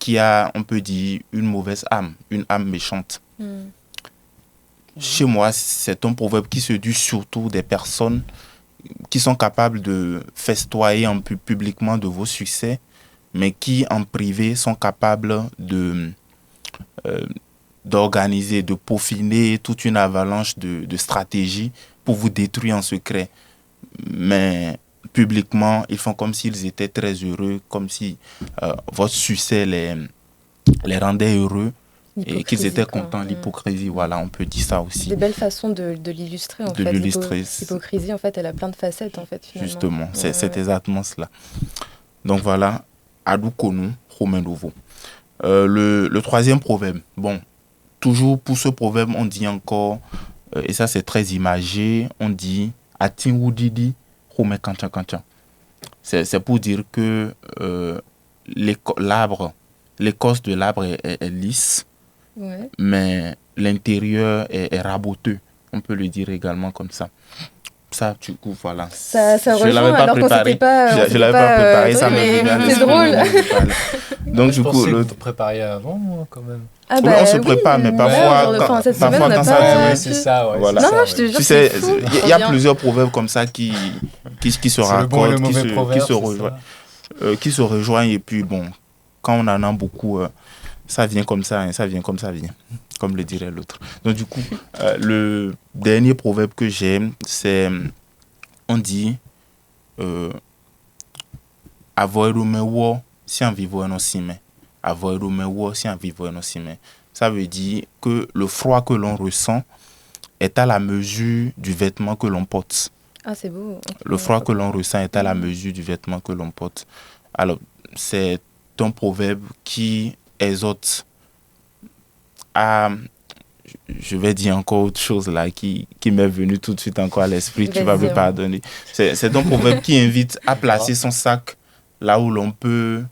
qui a, on peut dire, une mauvaise âme, une âme méchante. Chez moi, c'est un proverbe qui se dit surtout des personnes qui sont capables de festoyer un peu publiquement de vos succès, mais qui en privé sont capables d'organiser, de peaufiner toute une avalanche de stratégies pour vous détruire en secret. Mais publiquement, ils font comme s'ils étaient très heureux, comme si votre succès les rendait heureux et qu'ils étaient contents. L'hypocrisie, voilà, on peut dire ça aussi. Des belles façons de l'illustrer, en fait. L'hypocrisie, en fait, elle a plein de facettes, en fait, finalement. Justement, c'est exactement cela. Donc voilà, Adou Konou, Romain-Nouveau. Le troisième proverbe, bon, toujours pour ce proverbe, on dit encore, et ça c'est très imagé, on dit Atin Woudidi, Romain Kancha Kancha. C'est pour dire que l'écorce de l'arbre est lisse, mais l'intérieur est raboteux. On peut le dire également comme ça. Ça, du coup, voilà. Ça rejoint, l'avais pas préparé. Je l'avais pas préparé, ça m'est venu à l'esprit. C'est drôle. Donc, du coup, le préparé avant, quand même. Ah oui, on se prépare, mais parfois, quand ça... c'est ça, ouais. Voilà. Non, je te jure, tu sais, il y a plusieurs proverbes comme ça qui se raccordent, qui se rejoignent, et puis, bon, quand on en a beaucoup, ça vient comme ça, hein, ça vient comme le dirait l'autre. Donc, du coup, le dernier proverbe que j'aime, c'est, on dit, avoirumewo si en vivant non sime. Avoirumewo si en vivant non sime. Ça veut dire que le froid que l'on ressent est à la mesure du vêtement que l'on porte. Ah, c'est beau. Okay. Le froid que l'on ressent est à la mesure du vêtement que l'on porte. Alors, c'est un proverbe qui exhorte à... Je vais dire encore autre chose là qui m'est venu tout de suite encore à l'esprit. Tu vas me pardonner. C'est un proverbe qui invite à placer son sac là où l'on peut...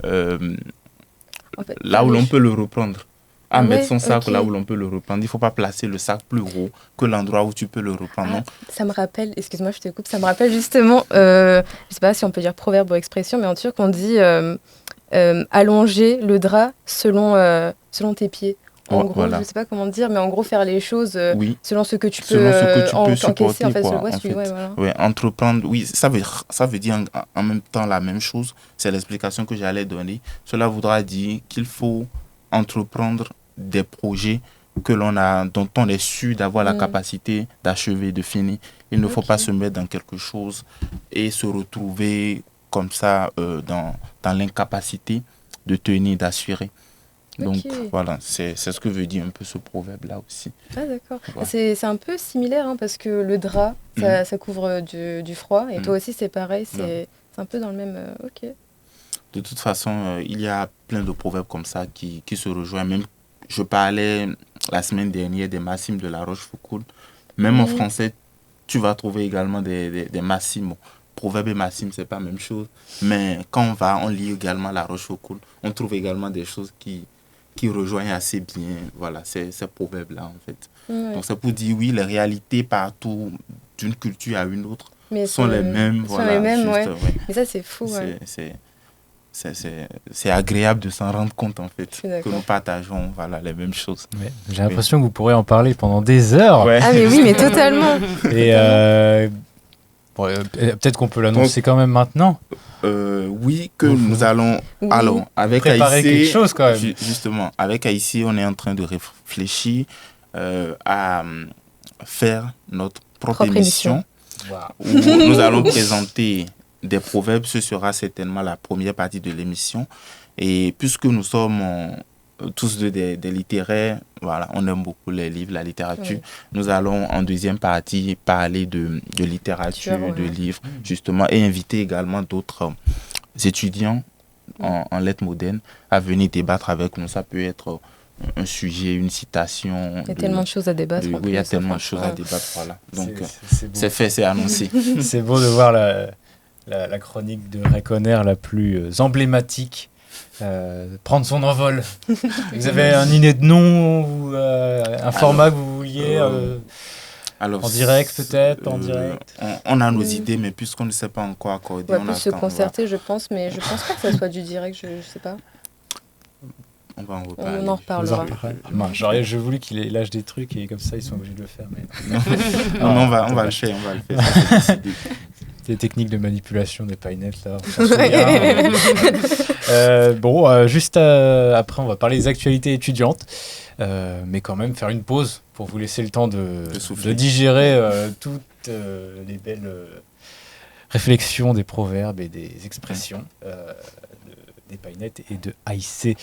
en fait, là où l'on peut le reprendre. À mettre son sac là où l'on peut le reprendre. Il ne faut pas placer le sac plus gros que l'endroit où tu peux le reprendre. Non, ça me rappelle, excuse-moi, je te coupe, ça me rappelle justement, je ne sais pas si on peut dire proverbe ou expression, mais en turc, on dit allonger le drap selon tes pieds. En gros, voilà. Je ne sais pas comment dire, mais en gros, faire les choses selon ce que tu peux encaisser. En fait, entreprendre, oui, ça veut dire en même temps la même chose. C'est l'explication que j'allais donner. Cela voudra dire qu'il faut entreprendre des projets dont on est sûr d'avoir la capacité d'achever, de finir. Il ne faut pas se mettre dans quelque chose et se retrouver comme ça dans l'incapacité de tenir, d'assurer. Donc voilà, c'est ce que veut dire un peu ce proverbe-là aussi. Ah d'accord. Voilà. C'est un peu similaire hein, parce que le drap, ça couvre du froid et toi aussi c'est pareil, c'est un peu dans le même... ok. De toute façon, il y a plein de proverbes comme ça qui se rejoignent. Même, je parlais la semaine dernière des maximes de La Rochefoucauld. Même en français, tu vas trouver également des maximes. Proverbes et maximes, c'est pas la même chose. Mais quand on lit également La Rochefoucauld, on trouve également des choses qui rejoignent assez bien ces proverbes-là, en fait. Ouais. Donc, c'est pour dire, oui, les réalités partout, d'une culture à une autre, sont les mêmes. Les mêmes, ouais. Mais ça, c'est fou. C'est agréable de s'en rendre compte, en fait, que nous partageons les mêmes choses. Ouais. J'ai l'impression que vous pourrez en parler pendant des heures. Ouais. Ah, mais oui, mais totalement. Et peut-être qu'on peut l'annoncer quand même maintenant. Oui, que nous allons... Oui. Alors, avec préparer AIC, quelque chose quand même. Justement, avec AIC, on est en train de réfléchir à faire notre propre émission. Wow. Où nous allons présenter des proverbes. Ce sera certainement la première partie de l'émission. Et puisque nous sommes tous deux des littéraires, on aime beaucoup les livres, la littérature. Oui. Nous allons en deuxième partie parler de littérature, de livres, justement, et inviter également d'autres étudiants en lettres modernes à venir débattre avec nous. Ça peut être un sujet, une citation. Il y a tellement de choses à débattre. Oui, il y a tellement de choses à débattre. Voilà. Donc, c'est fait, c'est annoncé. C'est beau de voir la chronique de Reconner la plus emblématique prendre son envol. Vous avez une idée de nom ou un format que vous vouliez en direct peut-être, en direct. On a nos idées, mais puisqu'on ne sait pas encore accorder, on peut se concerter, je pense, mais je pense pas que ça soit du direct, je sais pas. On va en reparler. On en reparlera. J'aurais voulu qu'il lâche des trucs et comme ça ils sont obligés de le faire. Mais... Non, on va le faire, ça, c'est décidé. Des techniques de manipulation des painettes là. On s'en souvient. Juste après on va parler des actualités étudiantes. Mais quand même faire une pause pour vous laisser le temps de digérer toutes les belles réflexions des proverbes et des expressions des painettes et de AIC.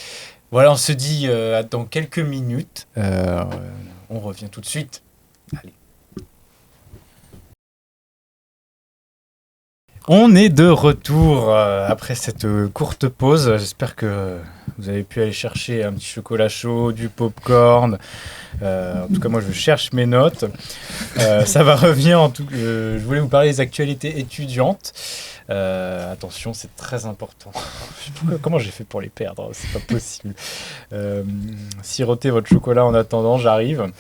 Voilà, on se dit dans quelques minutes. On revient tout de suite. Allez. On est de retour après cette courte pause. J'espère que vous avez pu aller chercher un petit chocolat chaud, du popcorn. En tout cas, moi, je cherche mes notes. Ça va revenir. Je voulais vous parler des actualités étudiantes. Attention, c'est très important. Comment j'ai fait pour les perdre? C'est pas possible. Sirotez votre chocolat en attendant, j'arrive.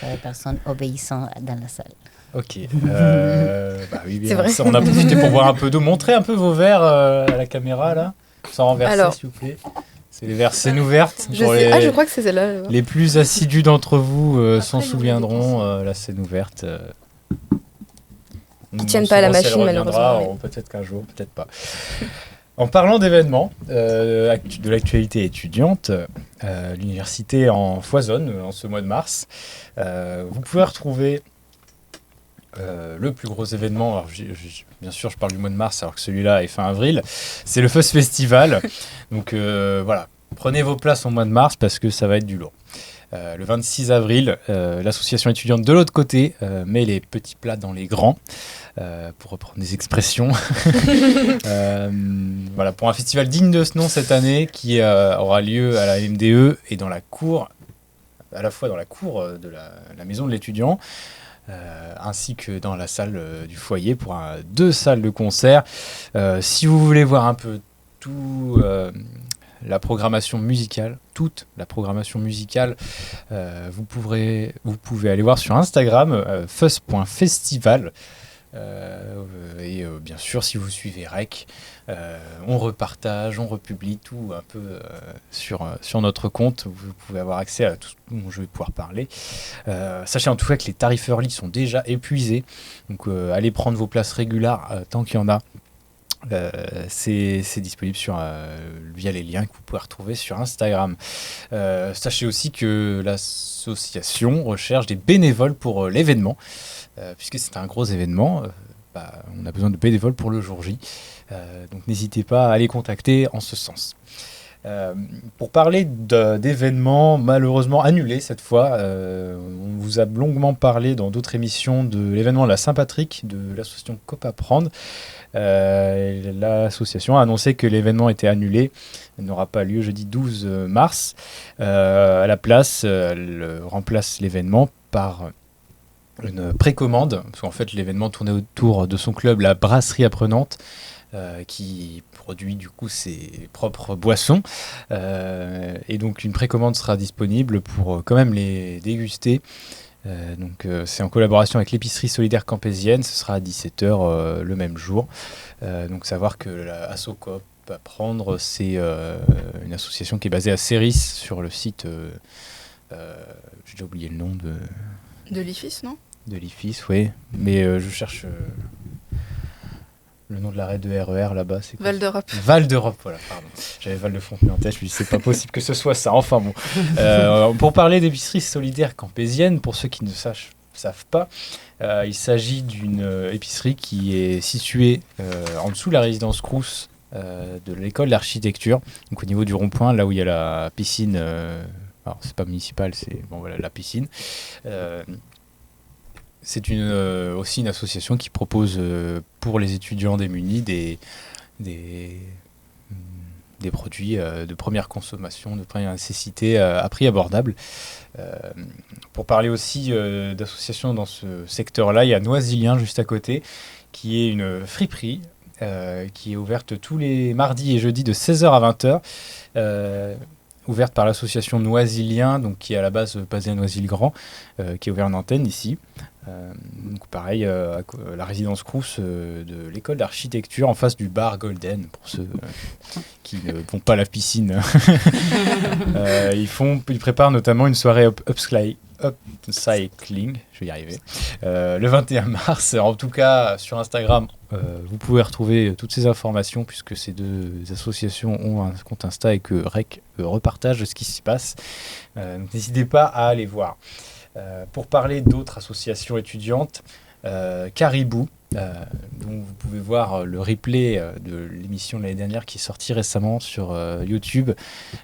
Les personnes obéissantes dans la salle. Ok. Oui, bien. On a profité pour boire un peu d'eau. Montrez un peu vos verres à la caméra, là. Sans renverser, s'il vous plaît. C'est les verres scène ouverte. Je crois que c'est celle-là. Les plus assidus d'entre vous s'en souviendront. La scène ouverte. Qui ne tiennent pas à la machine, malheureusement. Peut-être qu'un jour, peut-être pas. En parlant d'événements, de l'actualité étudiante, l'université en foisonne en ce mois de mars. Vous pouvez retrouver le plus gros événement. Alors, bien sûr, je parle du mois de mars alors que celui-là est fin avril. C'est le Fuzz Festival. Donc voilà, prenez vos places au mois de mars parce que ça va être du lourd. Le 26 avril, l'association étudiante de l'autre côté met les petits plats dans les grands. Pour reprendre des expressions. Voilà, pour un festival digne de ce nom cette année qui aura lieu à la MDE et dans la cour, à la fois dans la cour de la maison de l'étudiant ainsi que dans la salle du foyer pour 2 salles de concert. Si vous voulez voir un peu tout la programmation musicale, toute la programmation musicale, vous pouvez aller voir sur Instagram fuzz.festival. Et bien sûr, si vous suivez Rec, on repartage, on republie tout un peu sur notre compte. Vous pouvez avoir accès à tout ce dont je vais pouvoir parler. Sachez en tout cas que les tarifs early sont déjà épuisés. Donc allez prendre vos places régulières tant qu'il y en a. C'est disponible via les liens que vous pouvez retrouver sur Instagram. Sachez aussi que l'association recherche des bénévoles pour l'événement. Puisque c'est un gros événement, on a besoin de bénévoles pour le jour J. Donc n'hésitez pas à les contacter en ce sens. Pour parler d'événements malheureusement annulés cette fois, on vous a longuement parlé dans d'autres émissions de l'événement de la Saint-Patrick de l'association COP Apprendre. L'association a annoncé que l'événement était annulé. Il n'aura pas lieu jeudi 12 mars. À la place, elle remplace l'événement par une précommande, parce qu'en fait l'événement tournait autour de son club, la Brasserie Apprenante, qui produit du coup ses propres boissons. Et donc une précommande sera disponible pour quand même les déguster. Donc c'est en collaboration avec l'épicerie solidaire campésienne, ce sera à 17h le même jour. Donc savoir que la ASSO-COP Apprendre, c'est une association qui est basée à Céris sur le site, j'ai déjà oublié le nom de l'IFIS, non? De l'IFIS, oui. Mais je cherche le nom de l'arrêt de RER là-bas. C'est Val d'Europe. Val d'Europe, voilà, pardon. J'avais Val de Fontenay en tête, je me dis c'est pas possible que ce soit ça. Enfin bon. Pour parler d'épicerie solidaire campésienne, pour ceux qui ne savent pas, il s'agit d'une épicerie qui est située en dessous de la résidence Crous de l'école d'architecture, donc au niveau du rond-point, là où il y a la piscine. Alors c'est pas municipal, c'est la piscine. C'est aussi une association qui propose pour les étudiants démunis des produits de première consommation, de première nécessité à prix abordable. Pour parler aussi d'associations dans ce secteur-là, il y a Noisilien juste à côté, qui est une friperie qui est ouverte tous les mardis et jeudis de 16h à 20h. Ouverte par l'association Noisilien, donc qui est à la base basée à Noisy-le-Grand, qui est ouverte en antenne ici. Donc pareil, la résidence Crous de l'école d'architecture en face du bar Golden, pour ceux qui ne vont pas à la piscine. Ils préparent notamment une soirée upcycling, je vais y arriver, le 21 mars. En tout cas, sur Instagram, vous pouvez retrouver toutes ces informations puisque ces deux associations ont un compte Insta et que REC repartage ce qui s'y passe. Donc n'hésitez pas à aller voir. Pour parler d'autres associations étudiantes, Caribou, dont vous pouvez voir le replay de l'émission de l'année dernière qui est sortie récemment sur YouTube.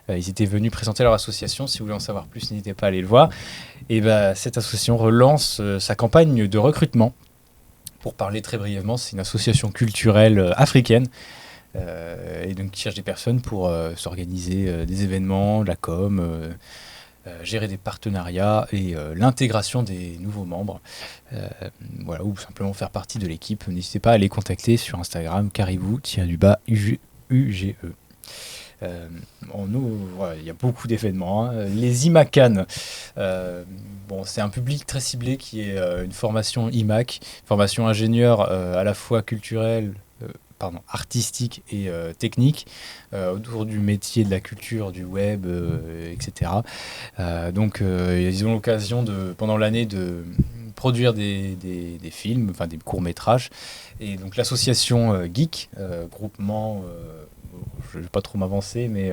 Ils étaient venus présenter leur association. Si vous voulez en savoir plus, n'hésitez pas à aller le voir. Et cette association relance sa campagne de recrutement. Pour parler très brièvement, c'est une association culturelle africaine et donc qui cherche des personnes pour s'organiser des événements, de la com, gérer des partenariats et l'intégration des nouveaux membres, ou simplement faire partie de l'équipe. N'hésitez pas à les contacter sur Instagram, caribou-UGE. Il y a beaucoup d'événements. Les IMACAN, c'est un public très ciblé qui est une formation IMAC, formation ingénieur à la fois culturelle, artistique et technique autour du métier de la culture, du web, etc. Ils ont l'occasion pendant l'année de produire des films, des courts-métrages. Et donc l'association Geek, groupement, je ne vais pas trop m'avancer, mais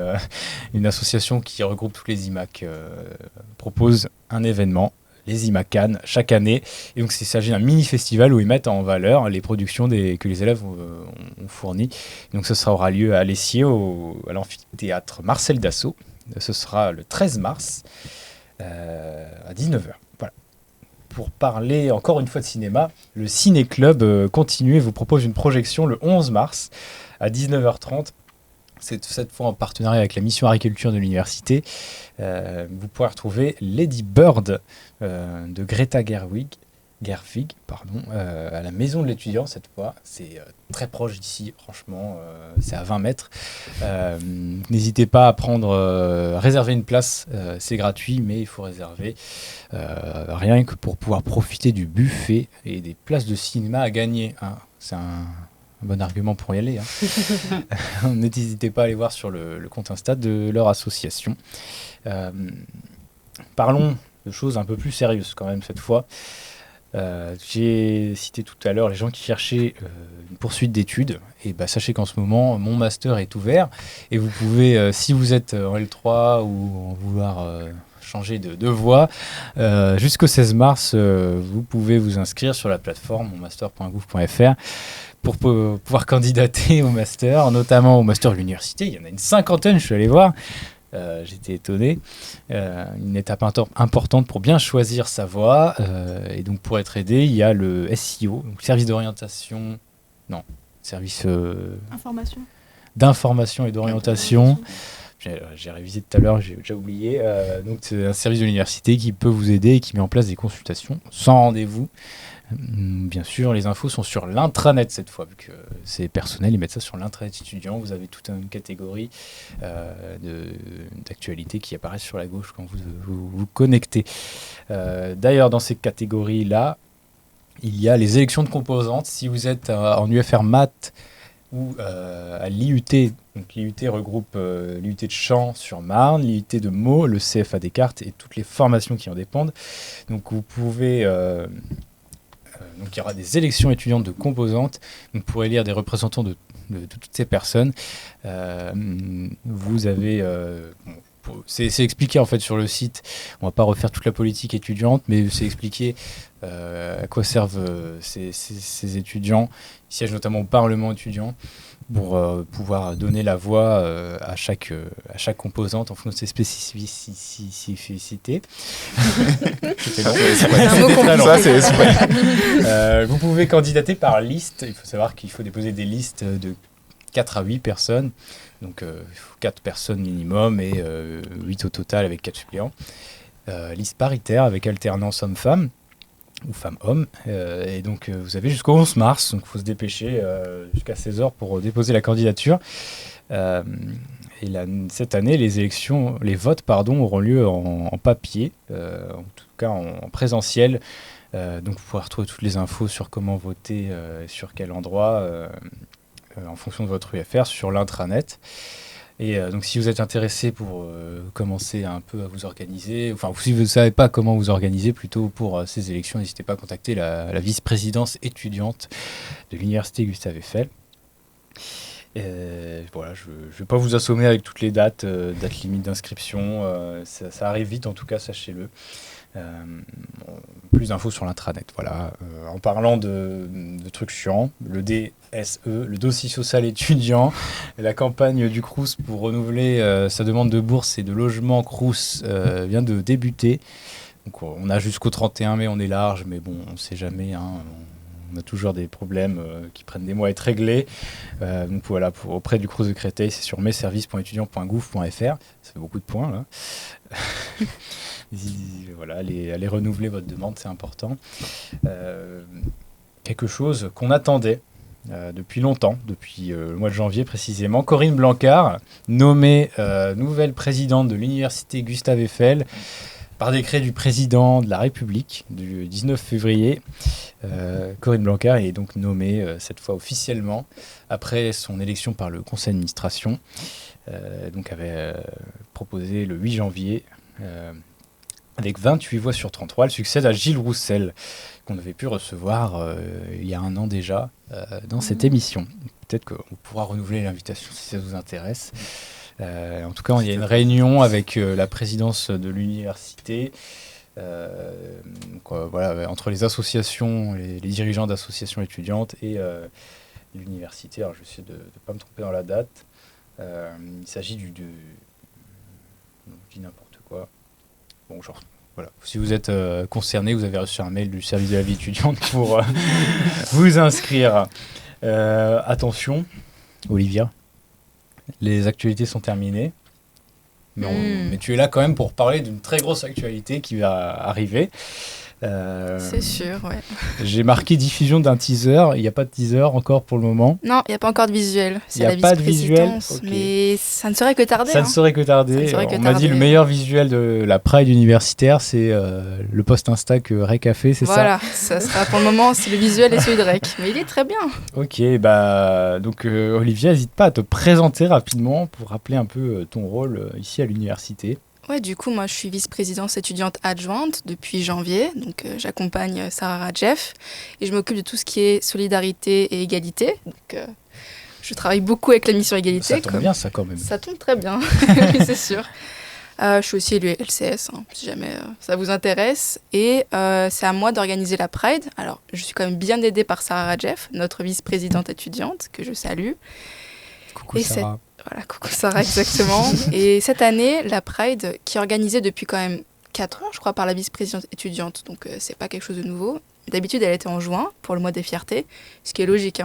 une association qui regroupe tous les IMAC, propose un événement, les IMACAN, chaque année. Et donc, il s'agit d'un mini-festival où ils mettent en valeur les productions que les élèves ont fournies. Donc, aura lieu à Lessier, à l'amphithéâtre Marcel Dassault. Ce sera le 13 mars à 19h. Voilà. Pour parler encore une fois de cinéma, le Ciné Club Continue vous propose une projection le 11 mars à 19h30. C'est cette fois en partenariat avec la mission agriculture de l'université. Vous pourrez retrouver Lady Bird de Greta Gerwig, à la maison de l'étudiant cette fois. C'est très proche d'ici, franchement, c'est à 20 mètres. N'hésitez pas à réserver une place, c'est gratuit, mais il faut réserver rien que pour pouvoir profiter du buffet et des places de cinéma à gagner. C'est un bon argument pour y aller. N'hésitez pas à aller voir sur le compte Insta de leur association. Parlons de choses un peu plus sérieuses quand même cette fois. J'ai cité tout à l'heure les gens qui cherchaient une poursuite d'études. Et sachez qu'en ce moment, mon master est ouvert. Et vous pouvez, si vous êtes en L3 ou en vouloir changer de voie, jusqu'au 16 mars, vous pouvez vous inscrire sur la plateforme monmaster.gouv.fr pour pouvoir candidater au master, notamment au master de l'université. Il y en a une 50aine, je suis allé voir. J'étais étonné. Une étape importante pour bien choisir sa voie. Et donc, pour être aidé, il y a le SIO, donc service d'orientation. Non, service d'information et d'orientation. J'ai révisé tout à l'heure, j'ai déjà oublié. Donc, c'est un service de l'université qui peut vous aider et qui met en place des consultations sans rendez-vous. Bien sûr, les infos sont sur l'intranet cette fois, vu que c'est personnel, ils mettent ça sur l'intranet étudiant. Vous avez toute une catégorie d'actualités qui apparaissent sur la gauche quand vous connectez. D'ailleurs, dans ces catégories-là, il y a les élections de composantes. Si vous êtes en UFR Maths ou à l'IUT, donc l'IUT regroupe l'IUT de Champs-sur-Marne, l'IUT de Meaux, le CFA Descartes et toutes les formations qui en dépendent. Donc vous pouvez... Donc il y aura des élections étudiantes de composantes. Vous pourrez élire des représentants de toutes ces personnes. Vous avez... c'est expliqué en fait sur le site. On ne va pas refaire toute la politique étudiante, mais c'est expliqué à quoi servent ces étudiants. Ils siègent notamment au Parlement étudiant pour pouvoir donner la voix à chaque composante en fonction de ses spécificités. C'était long. Vous pouvez candidater par liste. Il faut savoir qu'il faut déposer des listes de 4 à 8 personnes. Donc, il faut 4 personnes minimum et 8 au total avec 4 suppléants. Liste paritaire avec alternance homme-femme ou femme-homme. Et donc, vous avez jusqu'au 11 mars. Donc, il faut se dépêcher jusqu'à 16h pour déposer la candidature. Et cette année, les votes auront lieu en papier, en tout cas en présentiel, Donc vous pourrez retrouver toutes les infos sur comment voter, sur quel endroit, en fonction de votre UFR, sur l'intranet. Et donc si vous êtes intéressé pour commencer un peu à vous organiser, enfin si vous ne savez pas comment vous organiser plutôt pour ces élections, n'hésitez pas à contacter la vice-présidence étudiante de l'université Gustave Eiffel. Voilà, je ne vais pas vous assommer avec toutes les dates limites d'inscription, ça arrive vite en tout cas, sachez-le. Plus d'infos sur l'intranet. Voilà. En parlant de trucs chiants, le DSE, le dossier social étudiant, la campagne du Crous pour renouveler sa demande de bourse et de logement Crous vient de débuter. Donc, on a jusqu'au 31 mai, on est large, mais bon, on ne sait jamais. On a toujours des problèmes qui prennent des mois à être réglés. Donc voilà, auprès du Crous de Créteil, c'est sur messervices.étudiants.gouv.fr. Ça fait beaucoup de points là. Voilà, allez renouveler votre demande, c'est important. Quelque chose qu'on attendait depuis longtemps, depuis le mois de janvier précisément. Corinne Blanchard, nommée nouvelle présidente de l'université Gustave Eiffel par décret du président de la République du 19 février. Corinne Blanchard est donc nommée cette fois officiellement après son élection par le conseil d'administration. Donc avait proposé le 8 janvier avec 28 voix sur 33. Elle succède à Gilles Roussel, qu'on avait pu recevoir il y a un an déjà dans cette émission. Peut-être qu'on pourra renouveler l'invitation si ça vous intéresse. En tout cas, il y a une réunion avec la présidence de l'université, voilà, entre les associations, les dirigeants d'associations étudiantes et l'université. Alors, je vais essayer de ne pas me tromper dans la date. Il s'agit je dis n'importe quoi. Bon, genre, voilà. Si vous êtes concerné, vous avez reçu un mail du service de la vie étudiante pour vous inscrire. Attention, Olivia, les actualités sont terminées. Mais tu es là quand même pour parler d'une très grosse actualité qui va arriver. C'est sûr, ouais. J'ai marqué diffusion d'un teaser. Il n'y a pas de teaser encore pour le moment. Non, il n'y a pas encore de visuel. C'est la vice-présidence. Okay. Mais ça ne serait que tarder. Ça ne serait que tarder. On m'a dit le meilleur visuel de la Pride universitaire, c'est le post Insta que Rec a fait, c'est ça ? Voilà, ça sera pour le moment, c'est le visuel et celui de Rec. Mais il est très bien. Ok, donc Olivia, n'hésite pas à te présenter rapidement pour rappeler un peu ton rôle ici à l'université. Ouais, du coup, moi, je suis vice-présidence étudiante adjointe depuis janvier. Donc, j'accompagne Sarah Radjef et je m'occupe de tout ce qui est solidarité et égalité. Donc, je travaille beaucoup avec la mission égalité. Ça tombe bien, ça, quand même. Ça tombe très bien, oui, c'est sûr. Je suis aussi élue LCS, si jamais ça vous intéresse. Et c'est à moi d'organiser la Pride. Alors, je suis quand même bien aidée par Sarah Radjef, notre vice-présidente étudiante, que je salue. Coucou Sarah. Voilà, coucou Sarah, exactement. Et cette année, la Pride, qui est organisée depuis quand même 4 ans, je crois, par la vice-présidente étudiante, donc c'est pas quelque chose de nouveau. D'habitude, elle était en juin, pour le mois des fiertés, ce qui est logique.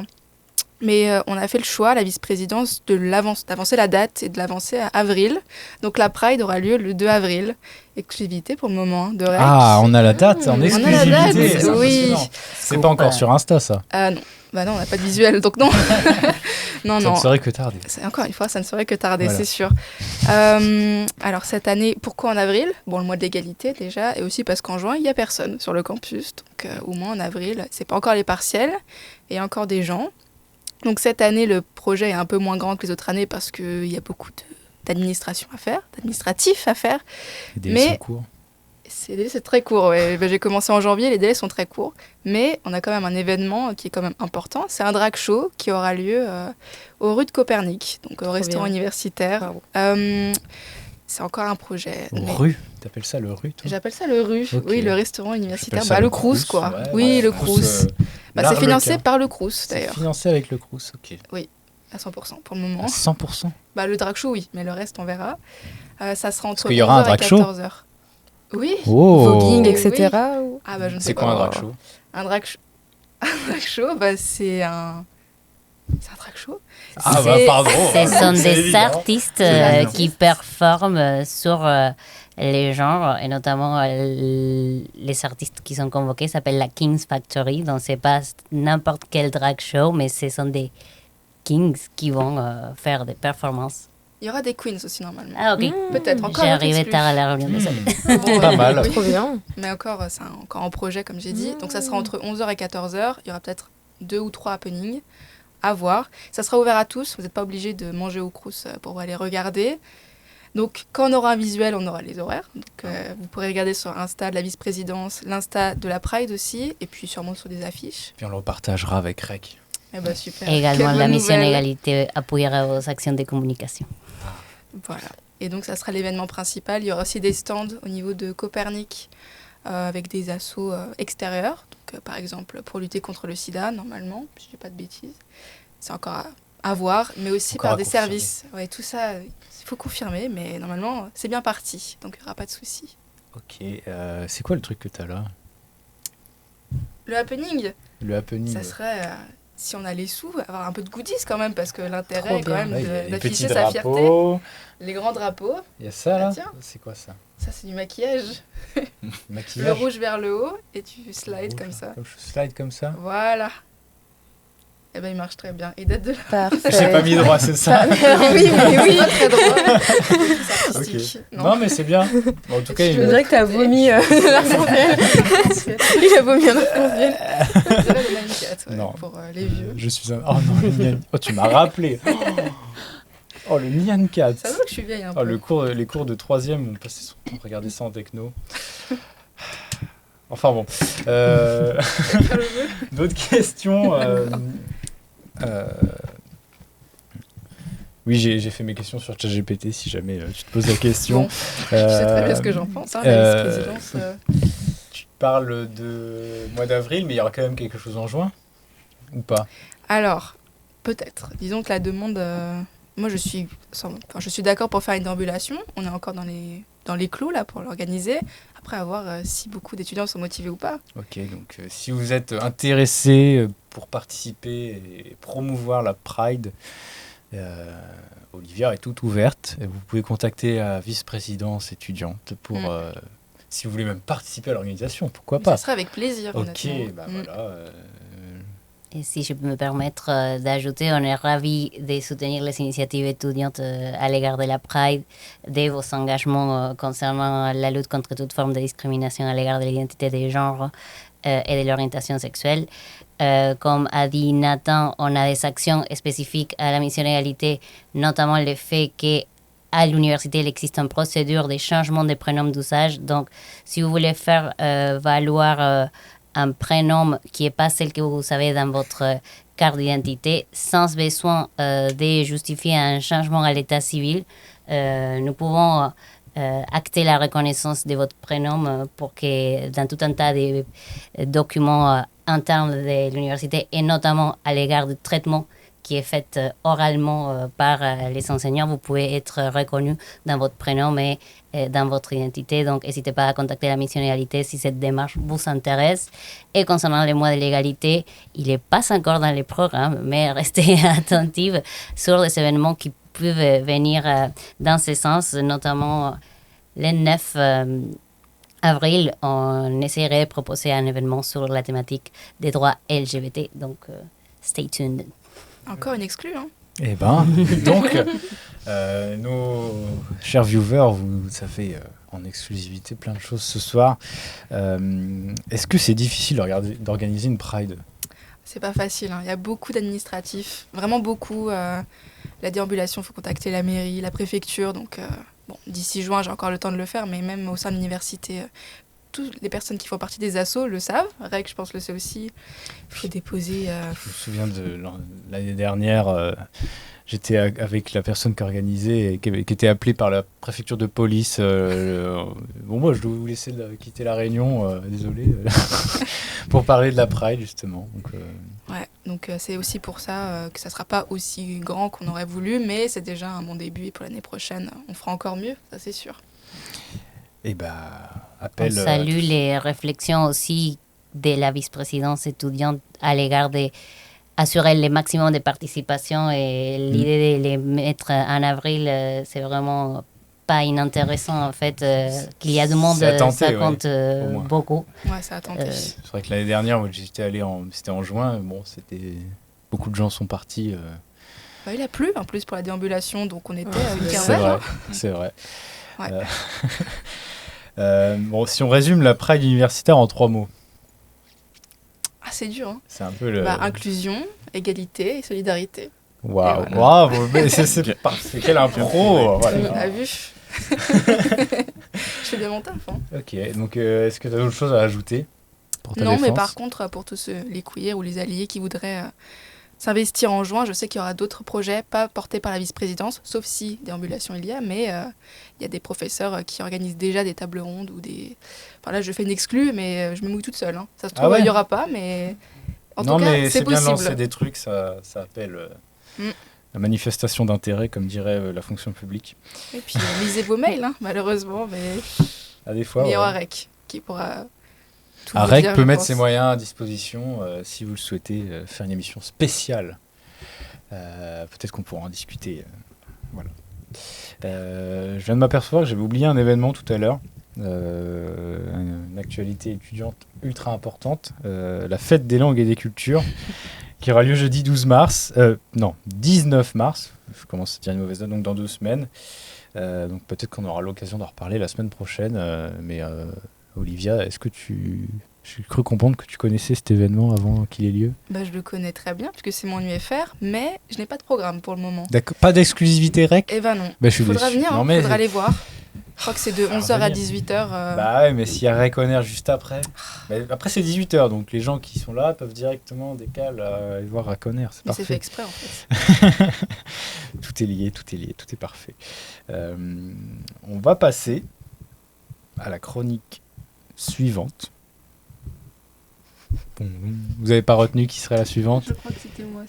Mais on a fait le choix, la vice-présidence, d'avancer la date et de l'avancer à avril. Donc la Pride aura lieu le 2 avril. Exclusivité pour le moment, de Rec. Ah, on a la date en exclusivité. On a la date, oui. C'est pas encore sur Insta, ça. Non. Bah non, on n'a pas de visuel, donc non. Non. Ça ne serait que tarder. Encore une fois, ça ne serait que tarder, voilà. C'est sûr. Alors cette année, pourquoi en avril ? Bon, le mois de l'égalité déjà, et aussi parce qu'en juin, il n'y a personne sur le campus. Donc au moins en avril, c'est pas encore les partiels, et il y a encore des gens. Donc cette année, le projet est un peu moins grand que les autres années parce qu'il y a beaucoup d'administratif à faire. Les délais sont courts. Les délais, c'est très court. Ouais. J'ai commencé en janvier, les délais sont très courts. Mais on a quand même un événement qui est quand même important. C'est un drag show qui aura lieu aux rues de Copernic, donc au restaurant universitaire. C'est encore un projet. Rue, t'appelles ça le rue, toi ? J'appelle ça le rue, okay. Oui, le restaurant universitaire. Le Crous, quoi. Ouais, oui, le Crous. C'est financé par le Crous, d'ailleurs. C'est financé avec le Crous, ok. Oui, à 100% pour le moment. À 100% ? Le drag show, oui, mais le reste, on verra. Ça sera entre 11h et 14h. Oui. Voguing, etc. Oui. Ah bah je ne sais c'est pas. Quoi un drag show ? Un drag show, c'est un drag show. Ah bah pardon. Ce sont des artistes qui performent sur les genres et notamment les artistes qui sont convoqués s'appellent la Kings Factory. Donc c'est pas n'importe quel drag show, mais ce sont des kings qui vont faire des performances. Il y aura des queens aussi normalement. Ah, ok. Peut-être encore. J'ai un arrivé exclu. tard à la réunion de salle. Bon, Pas mal. oui. Trop bien. Mais encore, c'est encore en projet, comme j'ai dit. Donc ça sera entre 11h et 14h. Il y aura peut-être 2 ou 3 happenings à voir. Ça sera ouvert à tous. Vous n'êtes pas obligé de manger au crous pour aller regarder. Donc quand on aura un visuel, on aura les horaires. Donc vous pourrez regarder sur Insta de la vice-présidence, l'Insta de la Pride aussi, et puis sûrement sur des affiches. Puis on le partagera avec Rec. Eh ben super. Et également, Quelle la bonne mission nouvelle. égalité appuiera vos actions de communication. Voilà. Et donc ça sera l'événement principal. Il y aura aussi des stands au niveau de Copernic avec des assos extérieurs. Donc par exemple pour lutter contre le sida, normalement, si je dis pas de bêtises. C'est encore à voir, mais aussi Encore par à des confirmer. services. Ouais, tout ça, il faut confirmer, mais normalement c'est bien parti. Donc il n'y aura pas de souci. Ok, c'est quoi le truc que t'as là? Le happening, Le happening. ça serait, si on a les sous, avoir un peu de goodies quand même, parce que l'intérêt Trop est quand bien. même Ouais, il y a les d'afficher petits sa fierté. drapeaux. Les grands drapeaux, Il y a ça là. Ah, tiens. C'est quoi ça? ça c'est du maquillage. Le Maquillage. rouge vers le haut et tu slides Rouge, comme ça. Comme je slide comme ça. Voilà. Eh ben il marche très bien. Et d'être de la... Parfait. J'ai pas mis droit, c'est ça. Oui, mais oui. C'est pas très drôle. C'est Ok. artistique. Non, mais c'est bien. Bon, en tout cas, Je Je il- dirais que t'as vomi l'arc-en-ciel. Il a vomi un arc-en-ciel. On dirait le Nine Cat, ouais, Non. pour les vieux. je suis un. Oh non, le Nyan. Oh, tu m'as rappelé. Oh, le Nyan Cat. Ça se voit que je suis vieille un Oh, peu. les cours de 3e, on regardait ça en techno. Enfin bon. D'autres questions Oui, j'ai fait mes questions sur ChatGPT si jamais tu te poses la question. Bon, je sais très bien ce que j'en pense. Hein, la vice-présidence. Tu parles de mois d'avril, mais il y aura quand même quelque chose en juin ou pas? Alors, peut-être. Disons que la demande... moi, je suis d'accord pour faire une déambulation. On est encore dans les clous là pour l'organiser. Après, à voir si beaucoup d'étudiants sont motivés ou pas. Ok, donc si vous êtes intéressé pour participer et promouvoir la Pride, Olivia est toute ouverte. Et vous pouvez contacter la vice-présidence étudiante pour, si vous voulez même participer à l'organisation, pourquoi Ça pas. serait avec plaisir, Ok, honnêtement. bah Mm. voilà. Et si je peux me permettre d'ajouter, on est ravis de soutenir les initiatives étudiantes à l'égard de la Pride, de vos engagements concernant la lutte contre toute forme de discrimination à l'égard de l'identité de genre et de l'orientation sexuelle. Comme a dit Nathan, on a des actions spécifiques à la mission égalité, notamment le fait qu'à l'université, il existe une procédure de changement de prénom d'usage. Donc, si vous voulez faire valoir un prénom qui n'est pas celle que vous avez dans votre carte d'identité, sans besoin de justifier un changement à l'état civil, nous pouvons acter la reconnaissance de votre prénom pour que dans tout un tas de documents internes de l'université, et notamment à l'égard du traitement qui est fait oralement par les enseignants, vous pouvez être reconnu dans votre prénom et dans votre identité. Donc, n'hésitez pas à contacter la mission égalité si cette démarche vous intéresse. Et concernant les mois de l'égalité, il n'est pas encore dans les programmes, mais restez attentifs sur les événements qui peuvent venir dans ce sens, notamment le 9 avril, on essaierait de proposer un événement sur la thématique des droits LGBT. Donc, stay tuned. Encore une exclue, hein. Eh ben, donc, nos chers viewers, vous savez en exclusivité plein de choses ce soir. Est-ce que c'est difficile d'organiser une Pride? C'est pas facile, hein. Il y a beaucoup d'administratifs, vraiment beaucoup. La déambulation, il faut contacter la mairie, la préfecture. Donc, bon, d'ici juin, j'ai encore le temps de le faire, mais même au sein de l'université, toutes les personnes qui font partie des assos le savent. Rec, je pense, le sait aussi. Il faut déposer. Je me souviens de l'année dernière, j'étais avec la personne qui organisait et qui était appelée par la préfecture de police. Bon, moi, je dois vous laisser quitter la réunion, désolé, pour parler de la Pride, justement. Donc, Ouais, donc c'est aussi pour ça que ça sera pas aussi grand qu'on aurait voulu, mais c'est déjà un bon début. Et pour l'année prochaine, on fera encore mieux, ça c'est sûr. et bah, On appel. salue les réflexions aussi de la vice-présidence étudiante à l'égard d'assurer le maximum de participation, et l'idée de les mettre en avril, c'est vraiment pas inintéressant en fait. Qu'il y a du monde, C'est à tenter, ça ouais, compte au moins. beaucoup. Ouais, ça a tenté. C'est vrai que l'année dernière, moi, j'étais allé c'était en juin. Bon, beaucoup de gens sont partis. Il a plu en plus pour la déambulation, donc on était à une C'est quinzaine. vrai, hein. c'est vrai. Ouais. Bon, si on résume la Pride universitaire en 3 mots, Ah, c'est dur. Hein. c'est un peu le... Inclusion, égalité et solidarité. Waouh, Et voilà. bravo, mais c'est parfait. Quel impro, Tu voilà. as vu Je fais bien mon taf. Hein. Ok, donc est-ce que tu as d'autres choses à ajouter pour ta Non, mais défense? par contre, pour tous les queers ou les alliés qui voudraient s'investir en juin, je sais qu'il y aura d'autres projets, pas portés par la vice-présidence, sauf si déambulation il y a, mais il y a des professeurs qui organisent déjà des tables rondes ou des... Enfin là, je fais une exclue, mais je me mouille toute seule. Hein. Ça se trouve, il n'y aura pas, mais en Non, tout cas, mais c'est c'est bien de possible. lancer des trucs, ça appelle Mm. la manifestation d'intérêt, comme dirait la fonction publique. Et puis, lisez vos mails, hein, malheureusement, mais À des fois, il y aura ouais. REC qui pourra tout vous AREC dire, peut je mettre pense. ses moyens à disposition si vous le souhaitez, faire une émission spéciale. Peut-être qu'on pourra en discuter. Voilà. Je viens de m'apercevoir que j'avais oublié un événement tout à l'heure. Une actualité étudiante ultra importante. La fête des langues et des cultures qui aura lieu jeudi 19 mars. Je commence à dire une mauvaise date, donc dans 2 semaines. Donc peut-être qu'on aura l'occasion d'en reparler la semaine prochaine. Mais Olivia, est-ce que j'ai cru comprendre que tu connaissais cet événement avant qu'il ait lieu? Je le connais très bien, puisque c'est mon UFR, mais je n'ai pas de programme pour le moment. D'accord. Pas d'exclusivité REC? Eh ben non. Je suis Faudra déçu. venir, Non, hein, mais faudra aller voir. Je crois que c'est de 11h à venir. 18h. Bah ouais, mais s'il y a REC juste après. Mais après, c'est 18h, donc les gens qui sont là peuvent directement décaler aller voir REC, c'est Mais c'est fait parfait. exprès, en fait. Tout est lié, tout est parfait. On va passer à la chronique suivante. Bon, vous n'avez pas retenu qui serait la suivante? Je crois que c'était moi.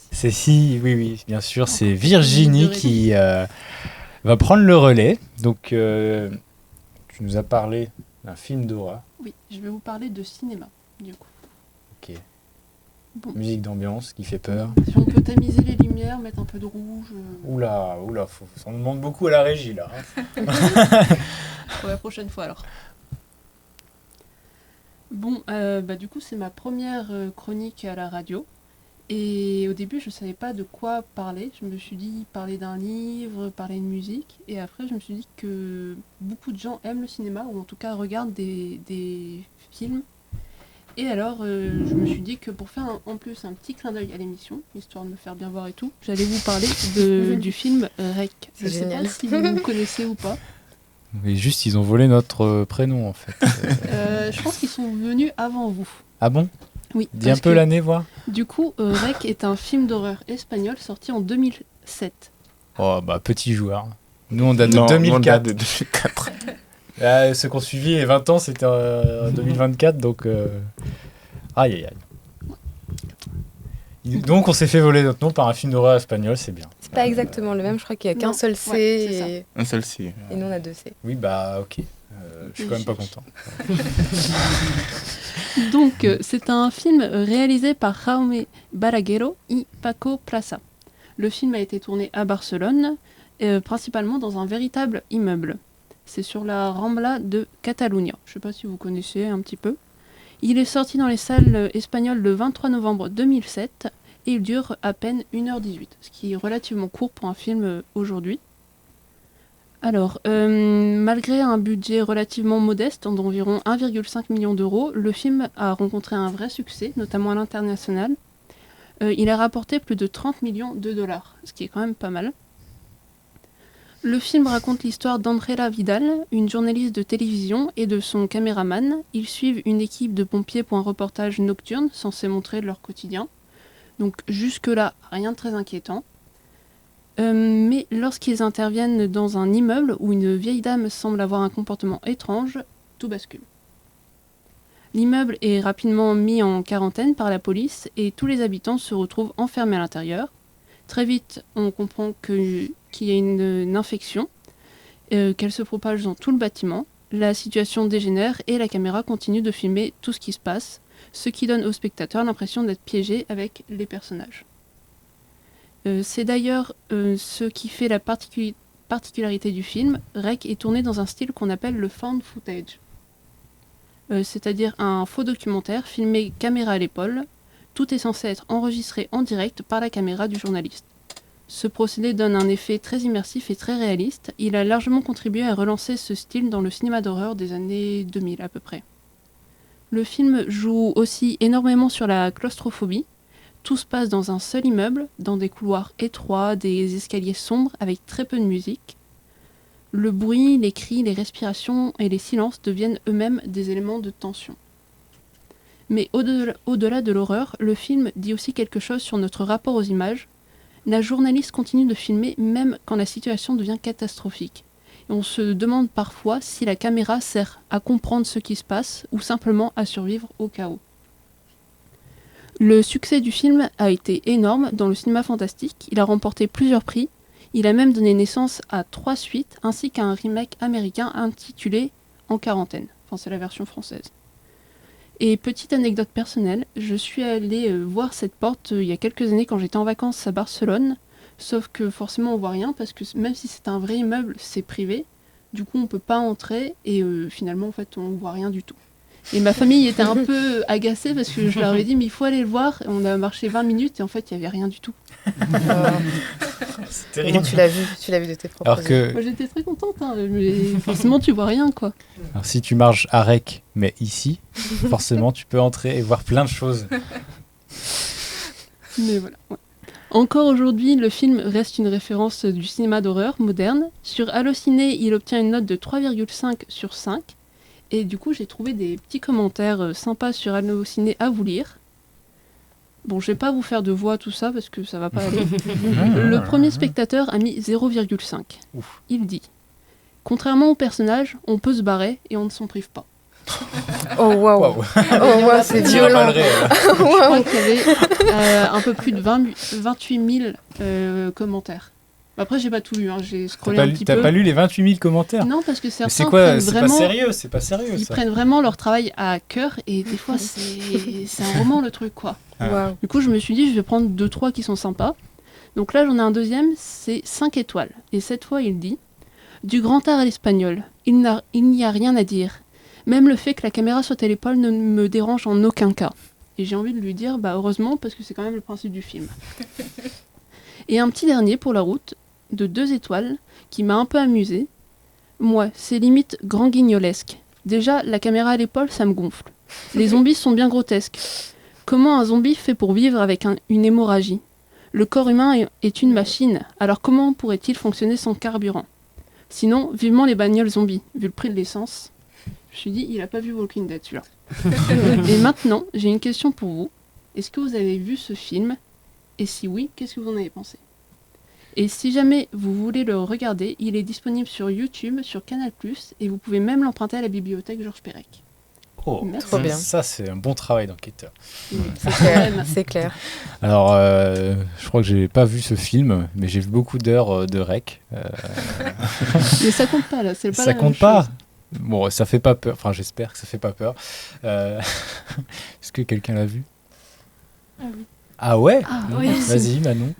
Oui, bien sûr, c'est Encore Virginie plus qui va prendre le relais. Donc, tu nous as parlé d'un film d'horreur. Oui, je vais vous parler de cinéma, du coup. Ok. Bon. Musique d'ambiance qui fait peur. Si on peut tamiser les lumières, mettre un peu de rouge. Oula, ça en demande beaucoup à la régie là. hein. Pour la prochaine fois alors. Bon, du coup, c'est ma première chronique à la radio. Et au début, je savais pas de quoi parler. Je me suis dit parler d'un livre, parler de musique. Et après, je me suis dit que beaucoup de gens aiment le cinéma, ou en tout cas regardent des films. Et alors, je me suis dit que pour faire en plus un petit clin d'œil à l'émission, histoire de me faire bien voir et tout, j'allais vous parler du film REC. Je C'est sais génial. pas si vous connaissez ou pas. Mais juste, ils ont volé notre prénom en fait. Je pense qu'ils sont venus avant vous. Ah bon? Oui. Dis un parce peu que, l'année, voir. Du coup, REC est un film d'horreur espagnol sorti en 2007. Oh bah, petit joueur. Nous, on date de Non, 2004. on date de 2004. Ceux qu'on suivi, les 20 ans, c'était en 2024, donc... Aïe, aïe, aïe. Donc, on s'est fait voler notre nom par un film d'horreur espagnol, c'est bien. C'est pas exactement le même, je crois qu'il y a qu'un Non, seul ouais, C c'est ça. et Un seul si. nous on a 2 C. Oui, bah, ok. Je suis quand même pas content. Donc, c'est un film réalisé par Jaume Balagueró et Paco Plaza. Le film a été tourné à Barcelone, principalement dans un véritable immeuble. C'est sur la Rambla de Catalunya. Je sais pas si vous connaissez un petit peu. Il est sorti dans les salles espagnoles le 23 novembre 2007 et il dure à peine 1h18, ce qui est relativement court pour un film aujourd'hui. Alors, malgré un budget relativement modeste, d'environ 1,5 million d'euros, le film a rencontré un vrai succès, notamment à l'international. Il a rapporté plus de 30 millions de dollars, ce qui est quand même pas mal. Le film raconte l'histoire d'Andrea Vidal, une journaliste de télévision, et de son caméraman. Ils suivent une équipe de pompiers pour un reportage nocturne censé montrer leur quotidien. Donc jusque-là, rien de très inquiétant. Mais lorsqu'ils interviennent dans un immeuble où une vieille dame semble avoir un comportement étrange, tout bascule. L'immeuble est rapidement mis en quarantaine par la police et tous les habitants se retrouvent enfermés à l'intérieur. Très vite, on comprend qu'il y a une infection, qu'elle se propage dans tout le bâtiment. La situation dégénère et la caméra continue de filmer tout ce qui se passe, ce qui donne au spectateur l'impression d'être piégé avec les personnages. C'est d'ailleurs ce qui fait la particularité du film. REC est tourné dans un style qu'on appelle le found footage, c'est-à-dire un faux documentaire filmé caméra à l'épaule. Tout est censé être enregistré en direct par la caméra du journaliste. Ce procédé donne un effet très immersif et très réaliste. Il a largement contribué à relancer ce style dans le cinéma d'horreur des années 2000 à peu près. Le film joue aussi énormément sur la claustrophobie. Tout se passe dans un seul immeuble, dans des couloirs étroits, des escaliers sombres avec très peu de musique. Le bruit, les cris, les respirations et les silences deviennent eux-mêmes des éléments de tension. Mais au-delà de l'horreur, le film dit aussi quelque chose sur notre rapport aux images. La journaliste continue de filmer même quand la situation devient catastrophique. Et on se demande parfois si la caméra sert à comprendre ce qui se passe ou simplement à survivre au chaos. Le succès du film a été énorme dans le cinéma fantastique. Il a remporté plusieurs prix. Il a même donné naissance à 3 suites ainsi qu'à un remake américain intitulé En quarantaine. Enfin, c'est la version française. Et petite anecdote personnelle, je suis allée voir cette porte il y a quelques années quand j'étais en vacances à Barcelone, sauf que forcément on voit rien parce que même si c'est un vrai immeuble, c'est privé, du coup on peut pas entrer et finalement en fait on voit rien du tout. Et ma famille était un peu agacée parce que je leur ai dit mais il faut aller le voir, et on a marché 20 minutes et en fait il y avait rien du tout. C'est Comment terrible. tu l'as vu de tes propres Alors yeux. que Moi j'étais très contente, hein, mais forcément tu vois rien quoi. alors, si tu marches à Rec, mais ici, forcément, tu peux entrer et voir plein de choses. Mais voilà. Ouais. Encore aujourd'hui, le film reste une référence du cinéma d'horreur moderne. Sur Allociné, il obtient une note de 3,5 sur 5. Et du coup, j'ai trouvé des petits commentaires sympas sur Allociné à vous lire. Bon, je vais pas vous faire de voix, tout ça, parce que ça va pas aller. Le premier spectateur a mis 0,5. Ouf. Il dit « Contrairement au personnage, on peut se barrer et on ne s'en prive pas. Oh waouh. Waouh. Oh waouh, c'est On dirait pas violent. le réel. » Je crois Waouh. qu'il y avait un peu plus de 28 000 commentaires. Après, j'ai pas tout lu, hein, j'ai T'as scrollé pas, un lu, petit t'as peu. pas lu les 28 000 commentaires? Non, parce que Mais certains c'est quoi? prennent C'est vraiment... pas sérieux, c'est pas sérieux Ils ça. prennent vraiment leur travail à cœur et des fois c'est un roman le truc quoi. Waouh. Du coup je me suis dit je vais prendre 2-3 qui sont sympas. Donc là j'en ai un deuxième, c'est 5 étoiles. Et cette fois il dit « Du grand art à l'espagnol, il n'y a rien à dire. Même le fait que la caméra soit à l'épaule ne me dérange en aucun cas. » Et j'ai envie de lui dire bah heureusement parce que c'est quand même le principe du film. Et un petit dernier pour la route, de 2 étoiles, qui m'a un peu amusé. Moi, c'est limite grand guignolesque. Déjà, la caméra à l'épaule, ça me gonfle. Les zombies sont bien grotesques. Comment un zombie fait pour vivre avec une hémorragie? Le corps humain est une machine, alors comment pourrait-il fonctionner sans carburant? Sinon, vivement les bagnoles zombies, vu le prix de l'essence. Je me suis dit, il a pas vu Walking Dead celui-là. Et maintenant, j'ai une question pour vous. Est-ce que vous avez vu ce film? Et si oui, qu'est-ce que vous en avez pensé? Et si jamais vous voulez le regarder, il est disponible sur YouTube, sur Canal+, et vous pouvez même l'emprunter à la bibliothèque Georges Perec. Oh, Merci. Trop bien. ça c'est un bon travail d'enquêteur. C'est clair. C'est clair. Alors, je crois que j'ai pas vu ce film, mais j'ai vu beaucoup d'heures de Rec. Mais ça compte pas là, c'est pas Ça la même compte pas. chose. Bon, ça fait pas peur. Enfin, j'espère que ça fait pas peur. Est-ce que quelqu'un l'a vu? Ah oui. Ah ouais? Ah oui. Vas-y, Manon.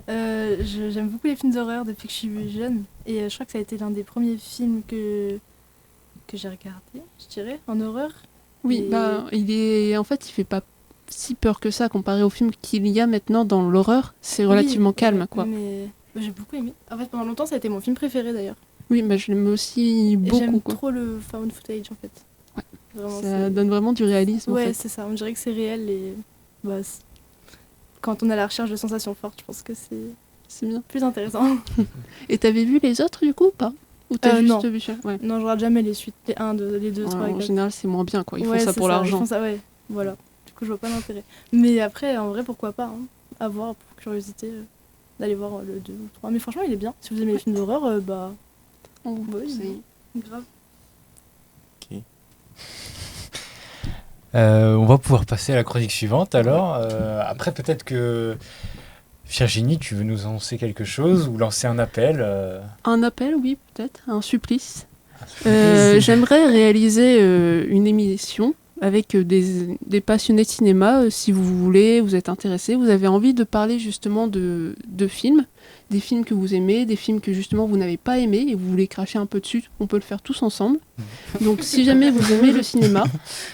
J'aime beaucoup les films d'horreur depuis que je suis jeune. Et je crois que ça a été l'un des premiers films que j'ai regardé, je dirais, en horreur. Oui, Et- bah, il fait pas si peur que ça comparé au film qu'il y a maintenant dans l'horreur. C'est relativement Oui, calme, ouais, quoi. Mais j'ai beaucoup aimé. En fait, pendant longtemps, ça a été mon film préféré d'ailleurs. Oui, bah, je l'aime aussi Et beaucoup, j'aime quoi. trop le found footage en fait. Ouais. Vraiment, Ça c'est- donne vraiment du réalisme, en Ouais, fait. c'est ça. On dirait que c'est réel et bah, quand on est à la recherche de sensations fortes, je pense que c'est C'est bien. plus intéressant. Et t'avais vu les autres, du coup, ou pas? Ou t'as juste Non. vu celui-là? Ouais. Non, je regarde jamais les suites, les 1, 2, les 2, 3. Ouais, en général, c'est moins bien, quoi. Ils Ouais, font ça c'est pour Ils l'argent. font ça, ouais. Voilà. Du coup, je vois pas l'intérêt. Mais après, en vrai, pourquoi pas, hein. À voir, pour curiosité, d'aller voir le 2 ou le 3. Mais franchement, il est bien. Si vous aimez les films d'horreur, bah, Oh, ouais, c'est- grave. On va pouvoir passer à la chronique suivante alors. Après, peut-être que Virginie, tu veux nous annoncer quelque chose ou lancer un appel Un appel, oui, peut-être. Un supplice. supplice. J'aimerais réaliser une émission avec des passionnés de cinéma. Si vous voulez, vous êtes intéressés, vous avez envie de parler justement de films, des films que vous aimez, des films que justement vous n'avez pas aimés et vous voulez cracher un peu dessus, on peut le faire tous ensemble. Donc si jamais vous aimez le cinéma,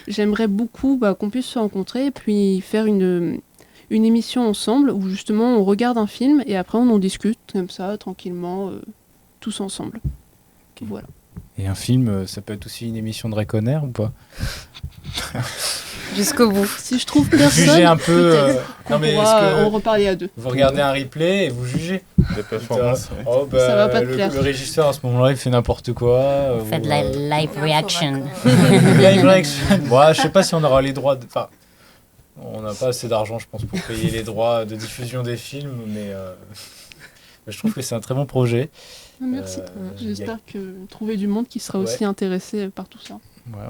j'aimerais beaucoup qu'on puisse se rencontrer et puis faire une une émission ensemble où justement on regarde un film et après on en discute comme ça, tranquillement, tous ensemble. Voilà. Et un film, ça peut être aussi une émission de Reconer ou pas? Jusqu'au bout. Si je trouve Vous personne, jugez un peu. peut-être Non, qu'on mais pourra est-ce que en reparler à deux. vous regardez un replay et vous jugez? Des performances. ouais. Oh, bah, Ça va pas te le, plaire. le régisseur à ce moment-là il fait n'importe quoi. Faites de la live reaction. Live reaction. Moi, je sais pas si on aura les droits. Enfin, on n'a pas assez d'argent, je pense, pour payer les droits de diffusion des films, mais je trouve que c'est un très bon projet. Merci. il y a- J'espère que trouver du monde qui sera Ouais. aussi intéressé par tout ça. Ouais,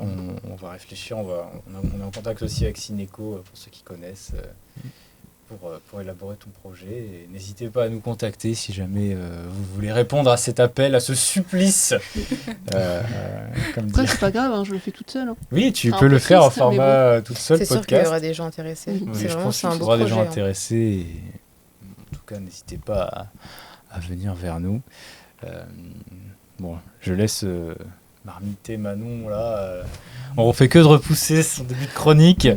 on va réfléchir, on est en contact aussi avec Cineco, pour ceux qui connaissent, pour élaborer ton projet. Et n'hésitez pas à nous contacter si jamais vous voulez répondre à cet appel, à ce supplice. Comme Après, dire. c'est pas grave, hein, je le fais toute seule. Hein. Oui, tu un peux peu le faire en triste, mais format toute seule, C'est sûr qu'il y podcast. aura des gens intéressés. Oui, Oui, C'est je vraiment pense c'est un qu'il y beau aura des projet. gens hein. intéressés. Et, en tout cas, n'hésitez pas à venir vers nous. Bon, je laisse marmiter Manon là. On refait que de repousser son début de chronique.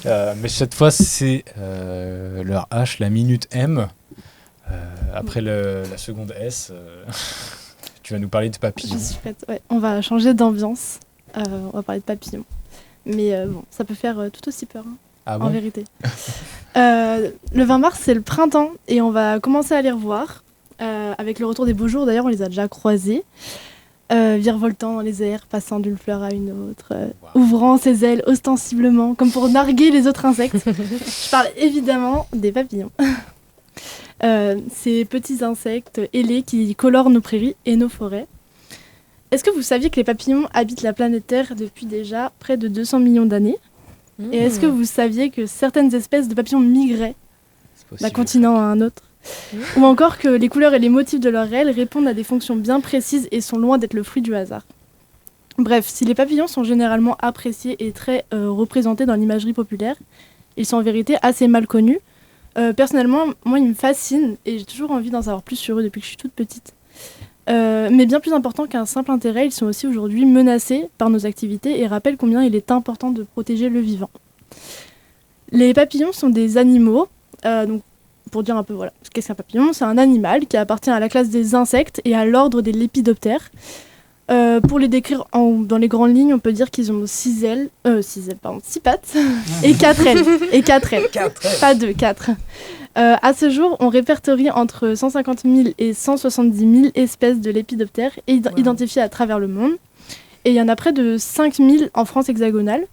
Mais cette fois, c'est l'heure H, la minute M. Après la seconde S, tu vas nous parler de Je papillons. suis prête. Ouais, on va changer d'ambiance. On va parler de papillons. Mais bon, ça peut faire tout aussi peur, hein, Ah en bon? vérité. Le 20 mars, c'est le printemps et on va commencer à les revoir. Avec le retour des beaux jours, d'ailleurs, on les a déjà croisés. Virevoltant dans les airs, passant d'une fleur à une autre, ouvrant ses ailes ostensiblement, comme pour narguer les autres insectes. Je parle évidemment des papillons. Ces petits insectes ailés qui colorent nos prairies et nos forêts. Est-ce que vous saviez que les papillons habitent la planète Terre depuis déjà près de 200 millions d'années? Et est-ce que vous saviez que certaines espèces de papillons migraient C'est d'un possible. continent à un autre? Ou encore que les couleurs et les motifs de leurs ailes répondent à des fonctions bien précises et sont loin d'être le fruit du hasard. Bref, si les papillons sont généralement appréciés et très représentés dans l'imagerie populaire, ils sont en vérité assez mal connus. Personnellement, moi, ils me fascinent et j'ai toujours envie d'en savoir plus sur eux depuis que je suis toute petite. Mais bien plus important qu'un simple intérêt, ils sont aussi aujourd'hui menacés par nos activités et rappellent combien il est important de protéger le vivant. Les papillons sont des animaux, donc pour dire un peu, voilà, qu'est-ce qu'un papillon? C'est un animal qui appartient à la classe des insectes et à l'ordre des lépidoptères. Pour les décrire dans les grandes lignes, on peut dire qu'ils ont 6 pattes et 4 ailes. Et 4 ailes. Pas 2, 4. À ce jour, on répertorie entre 150 000 et 170 000 espèces de lépidoptères identifiées à travers le monde. Et il y en a près de 5 000 en France hexagonale.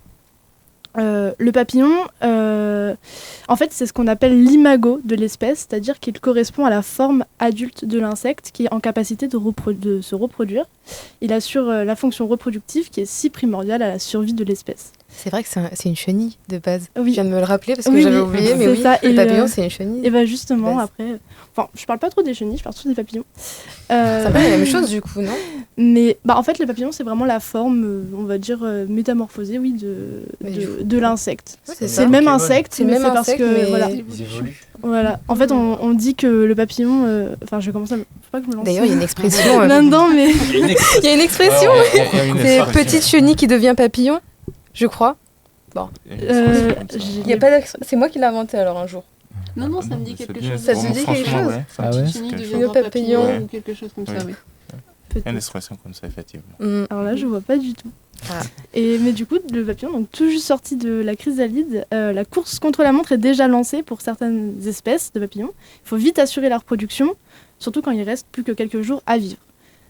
Le papillon, en fait, c'est ce qu'on appelle l'imago de l'espèce, c'est-à-dire qu'il correspond à la forme adulte de l'insecte qui est en capacité de se reproduire. Il assure la fonction reproductive qui est si primordiale à la survie de l'espèce. C'est vrai que c'est une chenille de base. Oui. Je viens de me le rappeler parce que Oui, j'avais oui, oublié, mais c'est oui, ça, le et papillon, c'est une chenille. Et bien justement, Base. après... Enfin, je parle pas trop des chenilles, je parle surtout des papillons. Ça pas la même chose du coup, non? Mais en fait, le papillon, c'est vraiment la forme, on va dire, métamorphosée, oui, Mais de l'insecte. Ouais, C'est le même Pokémon. insecte, C'est le mais même c'est parce insecte, que... mais- Voilà. Ils évoluent. Voilà. En fait, on dit que le papillon... Enfin, je commence à... Faut pas que je me lance D'ailleurs, il y a une expression. là-dedans, mais... Il y a une expression. C'est petite chenille qui devient papillon, je crois. Il y a pas c'est moi qui l'ai inventé alors un jour. Non, non, ça me dit quelque chose. Ça te dit quelque chose? Ah ouais? Chenille Quelque deviendra chose. Papillon. papillon ou quelque chose comme ça, Oui. oui. Il y a une expression comme ça, effectivement. Alors là, je vois pas du tout. Ah. Mais du coup, le papillon, donc tout juste sorti de la chrysalide, la course contre la montre est déjà lancée pour certaines espèces de papillons. Il faut vite assurer la reproduction, surtout quand il reste plus que quelques jours à vivre.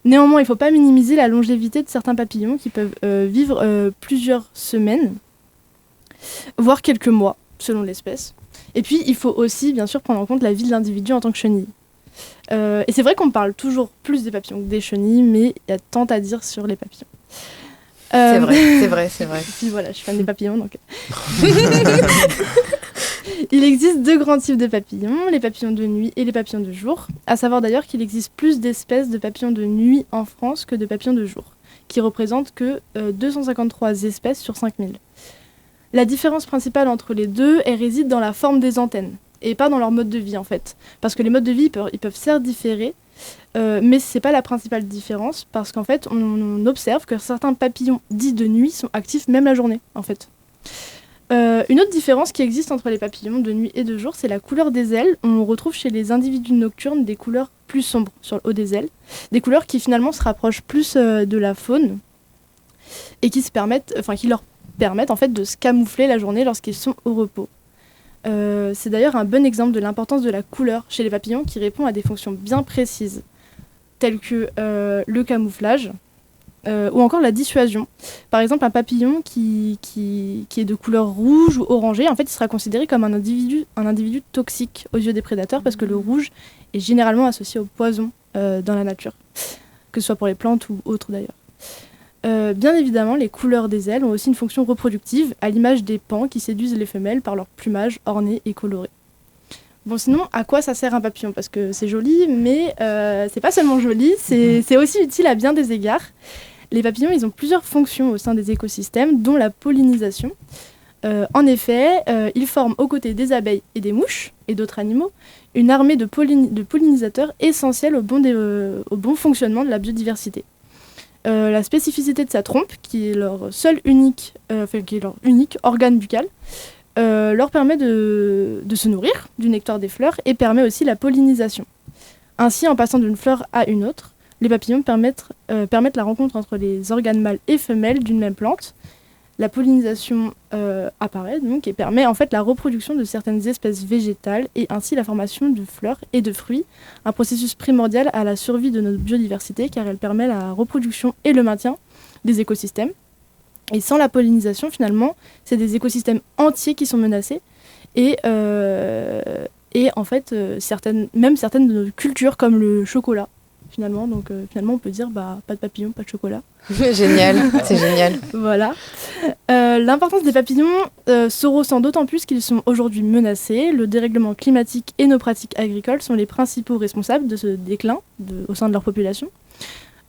Néanmoins, il ne faut pas minimiser la longévité de certains papillons qui peuvent vivre plusieurs semaines, voire quelques mois, selon l'espèce. Et puis, il faut aussi, bien sûr, prendre en compte la vie de l'individu en tant que chenille. Et c'est vrai qu'on parle toujours plus des papillons que des chenilles, mais il y a tant à dire sur les papillons. C'est vrai, c'est vrai, c'est vrai. Puis voilà, je suis fan des papillons, donc... Il existe 2 grands types de papillons, les papillons de nuit et les papillons de jour. À savoir d'ailleurs qu'il existe plus d'espèces de papillons de nuit en France que de papillons de jour, qui représentent que 253 espèces sur 5000. La différence principale entre les deux, elle réside dans la forme des antennes, et pas dans leur mode de vie en fait. Parce que les modes de vie, ils peuvent certes différer, mais ce n'est pas la principale différence, parce qu'en fait, on observe que certains papillons dits de nuit sont actifs même la journée, en fait. Une autre différence qui existe entre les papillons de nuit et de jour, c'est la couleur des ailes. On retrouve chez les individus nocturnes des couleurs plus sombres sur le haut des ailes, des couleurs qui finalement se rapprochent plus de la faune et qui leur permettent en fait de se camoufler la journée lorsqu'ils sont au repos. C'est d'ailleurs un bon exemple de l'importance de la couleur chez les papillons qui répond à des fonctions bien précises, telles que le camouflage ou encore la dissuasion. Par exemple, un papillon qui est de couleur rouge ou orangée, en fait, il sera considéré comme un individu toxique aux yeux des prédateurs parce que le rouge est généralement associé au poison dans la nature, que ce soit pour les plantes ou autres d'ailleurs. Bien évidemment, les couleurs des ailes ont aussi une fonction reproductive, à l'image des paons qui séduisent les femelles par leur plumage orné et coloré. Bon, sinon, à quoi ça sert un papillon? Parce que c'est joli, mais c'est pas seulement joli, c'est aussi utile à bien des égards. Les papillons, ils ont plusieurs fonctions au sein des écosystèmes, dont la pollinisation. En effet, ils forment aux côtés des abeilles et des mouches et d'autres animaux une armée de pollinisateurs essentiels au bon fonctionnement de la biodiversité. La spécificité de sa trompe, qui est leur unique organe buccal, leur permet de se nourrir du nectar des fleurs et permet aussi la pollinisation. Ainsi, en passant d'une fleur à une autre, les papillons permettent la rencontre entre les organes mâles et femelles d'une même plante. La pollinisation apparaît donc et permet en fait la reproduction de certaines espèces végétales et ainsi la formation de fleurs et de fruits, un processus primordial à la survie de notre biodiversité car elle permet la reproduction et le maintien des écosystèmes. Et sans la pollinisation, finalement, c'est des écosystèmes entiers qui sont menacés et en fait certaines de nos cultures comme le chocolat. Finalement, on peut dire pas de papillons, pas de chocolat. Génial, c'est génial. Voilà. L'importance des papillons se ressent d'autant plus qu'ils sont aujourd'hui menacés. Le dérèglement climatique et nos pratiques agricoles sont les principaux responsables de ce déclin au sein de leur population.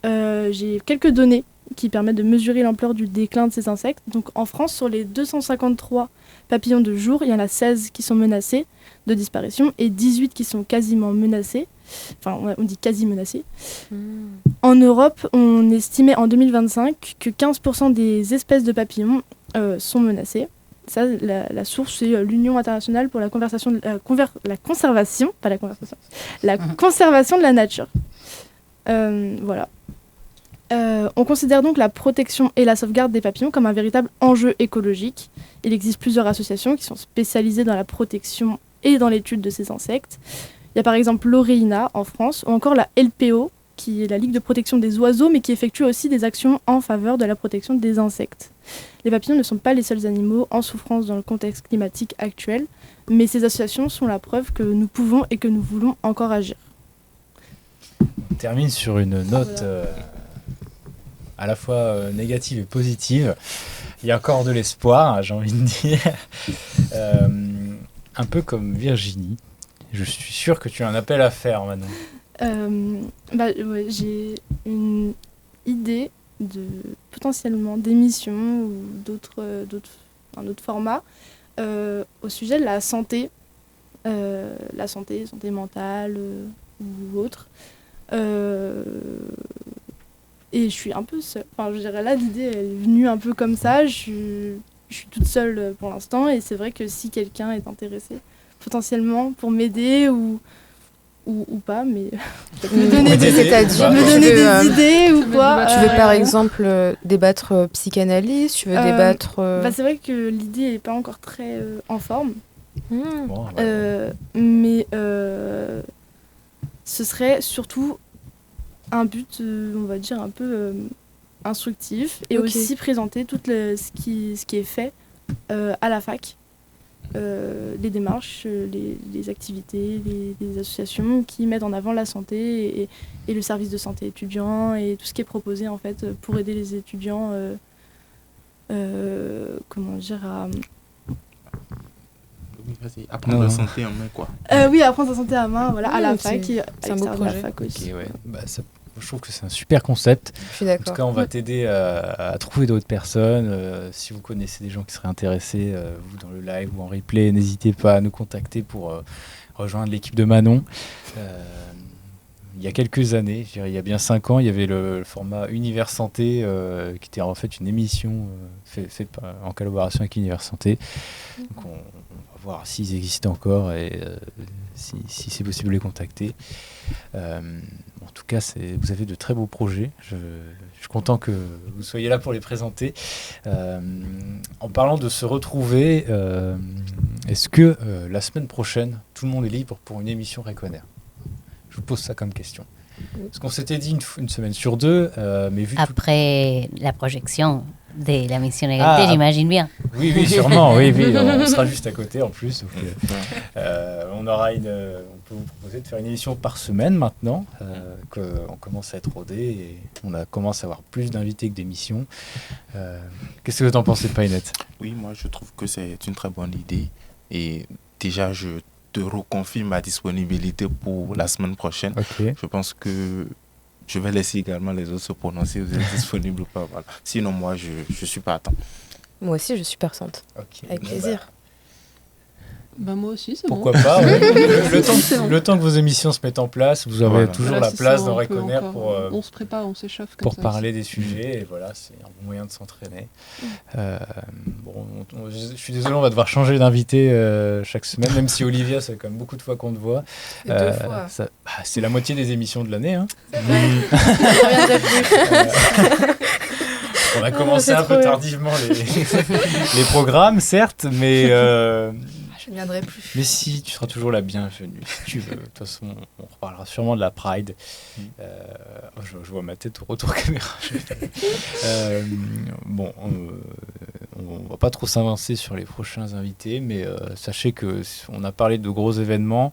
J'ai quelques données qui permettent de mesurer l'ampleur du déclin de ces insectes. Donc, en France, sur les 253 papillons de jour, il y en a 16 qui sont menacés de disparition et 18 qui sont quasiment menacés. Enfin, on dit quasi menacés. En Europe, on estimait en 2025 que 15% des espèces de papillons sont menacées. Ça, la source, c'est l'Union internationale pour la conservation de la nature. Voilà. On considère donc la protection et la sauvegarde des papillons comme un véritable enjeu écologique. Il existe plusieurs associations qui sont spécialisées dans la protection et dans l'étude de ces insectes. Il y a par exemple l'Oreina en France, ou encore la LPO, qui est la Ligue de protection des oiseaux, mais qui effectue aussi des actions en faveur de la protection des insectes. Les papillons ne sont pas les seuls animaux en souffrance dans le contexte climatique actuel, mais ces associations sont la preuve que nous pouvons et que nous voulons encore agir. On termine sur une note à la fois négative et positive. Il y a encore de l'espoir, j'ai envie de dire. Un peu comme Virginie. Je suis sûr que tu as un appel à faire, Manon. J'ai une idée de potentiellement d'émissions ou un autre format au sujet de la santé, santé mentale ou autre. Et je suis un peu seule. Enfin, je dirais là, l'idée est venue un peu comme ça. Je suis toute seule pour l'instant et c'est vrai que si quelqu'un est intéressé potentiellement pour m'aider ou pas, mais me donner des idées ou quoi. Tu veux par exemple débattre psychanalyse, tu veux débattre... c'est vrai que l'idée n'est pas encore très en forme, Bon, mais ce serait surtout un but, on va dire, un peu instructif et aussi présenter tout ce qui est fait à la fac. Les démarches, les activités, les associations qui mettent en avant la santé et le service de santé étudiant et tout ce qui est proposé en fait pour aider les étudiants apprendre la santé en main quoi. Apprendre sa santé à main, voilà, à la fac et c'est un beau projet. fac aussi. Okay, ouais. Je trouve que c'est un super concept. Je suis d'accord. En tout cas, on va t'aider à trouver d'autres personnes. Si vous connaissez des gens qui seraient intéressés, vous dans le live ou en replay, n'hésitez pas à nous contacter pour rejoindre l'équipe de Manon. il y a quelques années, je dirais, il y a bien 5 ans, il y avait le format Univers Santé, qui était en fait une émission faite en collaboration avec Univers Santé. Donc on va voir s'ils existent encore et si c'est possible de les contacter. En tout cas, vous avez de très beaux projets. Je suis content que vous soyez là pour les présenter. En parlant de se retrouver, est-ce que la semaine prochaine, tout le monde est libre pour une émission Reconair ? Je vous pose ça comme question. Parce qu'on s'était dit une semaine sur 2, mais vu Après la projection de la mission égalité, j'imagine bien. Oui, sûrement. Oui, on sera juste à côté en plus. Donc, on peut vous proposer de faire une émission par semaine maintenant, qu'on commence à être rodé et on commence à avoir plus d'invités que d'émissions. Qu'est-ce que tu en pensez, Painette ? Oui, moi je trouve que c'est une très bonne idée. Et déjà, je te reconfirme ma disponibilité pour la semaine prochaine. Okay. Je pense que je vais laisser également les autres se prononcer, vous êtes disponible ou pas. Voilà. Sinon, moi, je suis partant. Moi aussi, je suis partante. Okay. Avec plaisir. Moi aussi, c'est Pourquoi pas, ouais. le temps que vos émissions se mettent en place, vous avez toujours la place dans Reconair pour... on se prépare, on s'échauffe. Pour parler des sujets, et voilà, c'est un bon moyen de s'entraîner. Je suis désolé, on va devoir changer d'invité chaque semaine, même si Olivia, c'est quand même beaucoup de fois qu'on te voit. C'est 2 fois. C'est la moitié des émissions de l'année. Hein. C'est vrai. Je reviendrai plus. On a commencé un peu tardivement les programmes, certes, mais... Je ne viendrai plus. Mais si, tu seras toujours la bienvenue, si tu veux. De toute façon, on reparlera sûrement de la Pride. Je vois ma tête au retour caméra. On va pas trop s'avancer sur les prochains invités, mais sachez qu'on a parlé de gros événements.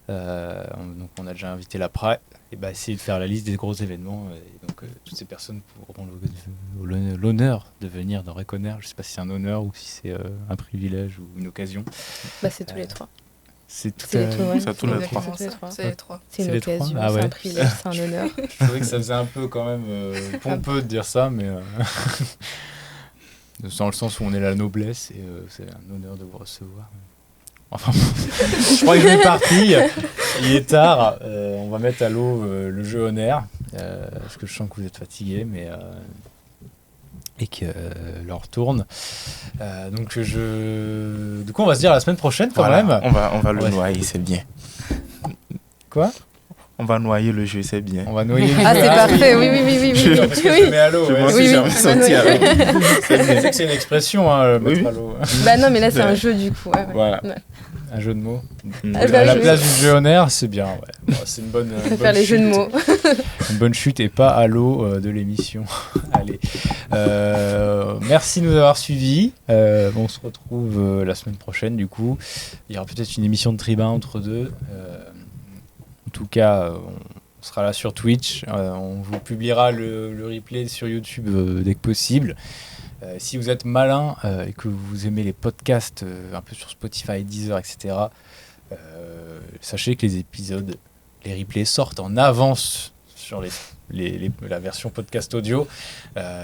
Donc on a déjà invité la Pride. Et essayez de faire la liste des gros événements. Et donc toutes ces personnes auront l'honneur de venir dans Reconair. Je ne sais pas si c'est un honneur ou si c'est un privilège ou une occasion. C'est tous les trois. C'est tous les trois. C'est les trois. C'est une occasion, c'est un privilège, c'est un honneur. Je trouvais que ça faisait un peu quand même pompeux de dire ça, mais dans le sens où on est la noblesse et c'est un honneur de vous recevoir. Enfin, je crois que je vais partir. Il est tard. On va mettre à l'eau le jeu honneur. Parce que je sens que vous êtes fatigués, et que l'heure tourne. Donc du coup, on va se dire à la semaine prochaine quand même. On va le noyer, c'est bien. Quoi ? On va noyer le jeu, c'est bien. On va noyer le jeu. Ah, c'est parfait, oui. Parce que je mets à l'eau. Moi aussi, j'ai envie de sortir. C'est une expression, mettre à l'eau. Non, mais là, c'est un jeu du coup. Voilà. Ouais. Un jeu de mots. À la place du jeu honneur, c'est bien. Ouais. C'est une bonne. On peut faire les jeux de mots. Une bonne chute et pas à l'eau de l'émission. Allez. Merci de nous avoir suivis. On se retrouve la semaine prochaine, du coup. Il y aura peut-être une émission de tribun entre deux. En tout cas, on sera là sur Twitch. On vous publiera le replay sur YouTube dès que possible. Si vous êtes malin et que vous aimez les podcasts un peu sur Spotify, Deezer, etc., sachez que les épisodes, les replays sortent en avance sur la version podcast audio.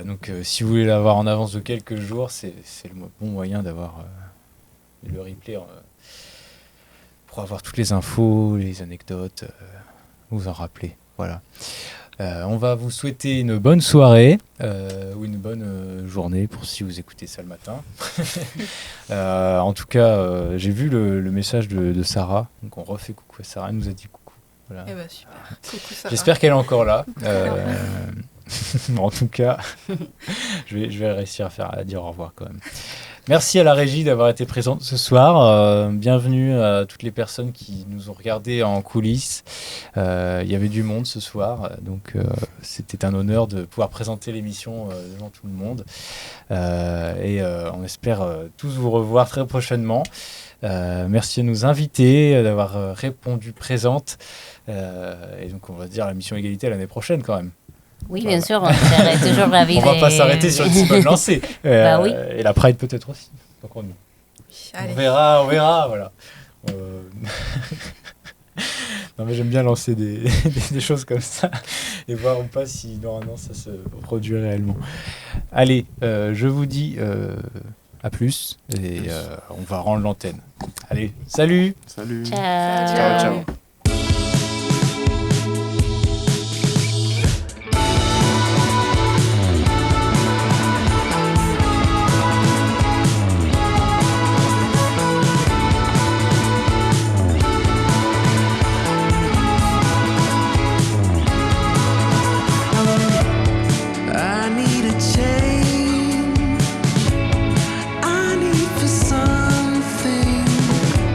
Donc si vous voulez l'avoir en avance de quelques jours, c'est le bon moyen d'avoir le replay pour avoir toutes les infos, les anecdotes, vous en rappeler. Voilà. On va vous souhaiter une bonne soirée ou une bonne journée pour si vous écoutez ça le matin. En tout cas, j'ai vu le message de Sarah. Donc on refait coucou à Sarah, elle nous a dit coucou. Voilà. Super. Coucou Sarah. J'espère qu'elle est encore là. En tout cas, je vais réussir à dire au revoir quand même. Merci à la régie d'avoir été présente ce soir. Bienvenue à toutes les personnes qui nous ont regardés en coulisses. Il y avait du monde ce soir, donc c'était un honneur de pouvoir présenter l'émission devant tout le monde. Et on espère tous vous revoir très prochainement. Merci à nos invités d'avoir répondu présente. Et donc on va se dire la mission égalité l'année prochaine quand même. Oui, bien sûr, on serait toujours ravis. On va pas s'arrêter sur une si bonne lancée. Oui. Et la Pride peut-être aussi. Donc on verra, voilà. Non mais j'aime bien lancer des choses comme ça et voir ou pas si normalement ça se produit réellement. Allez, je vous dis à plus et on va rendre l'antenne. Allez, salut. Salut. Ciao. Ciao.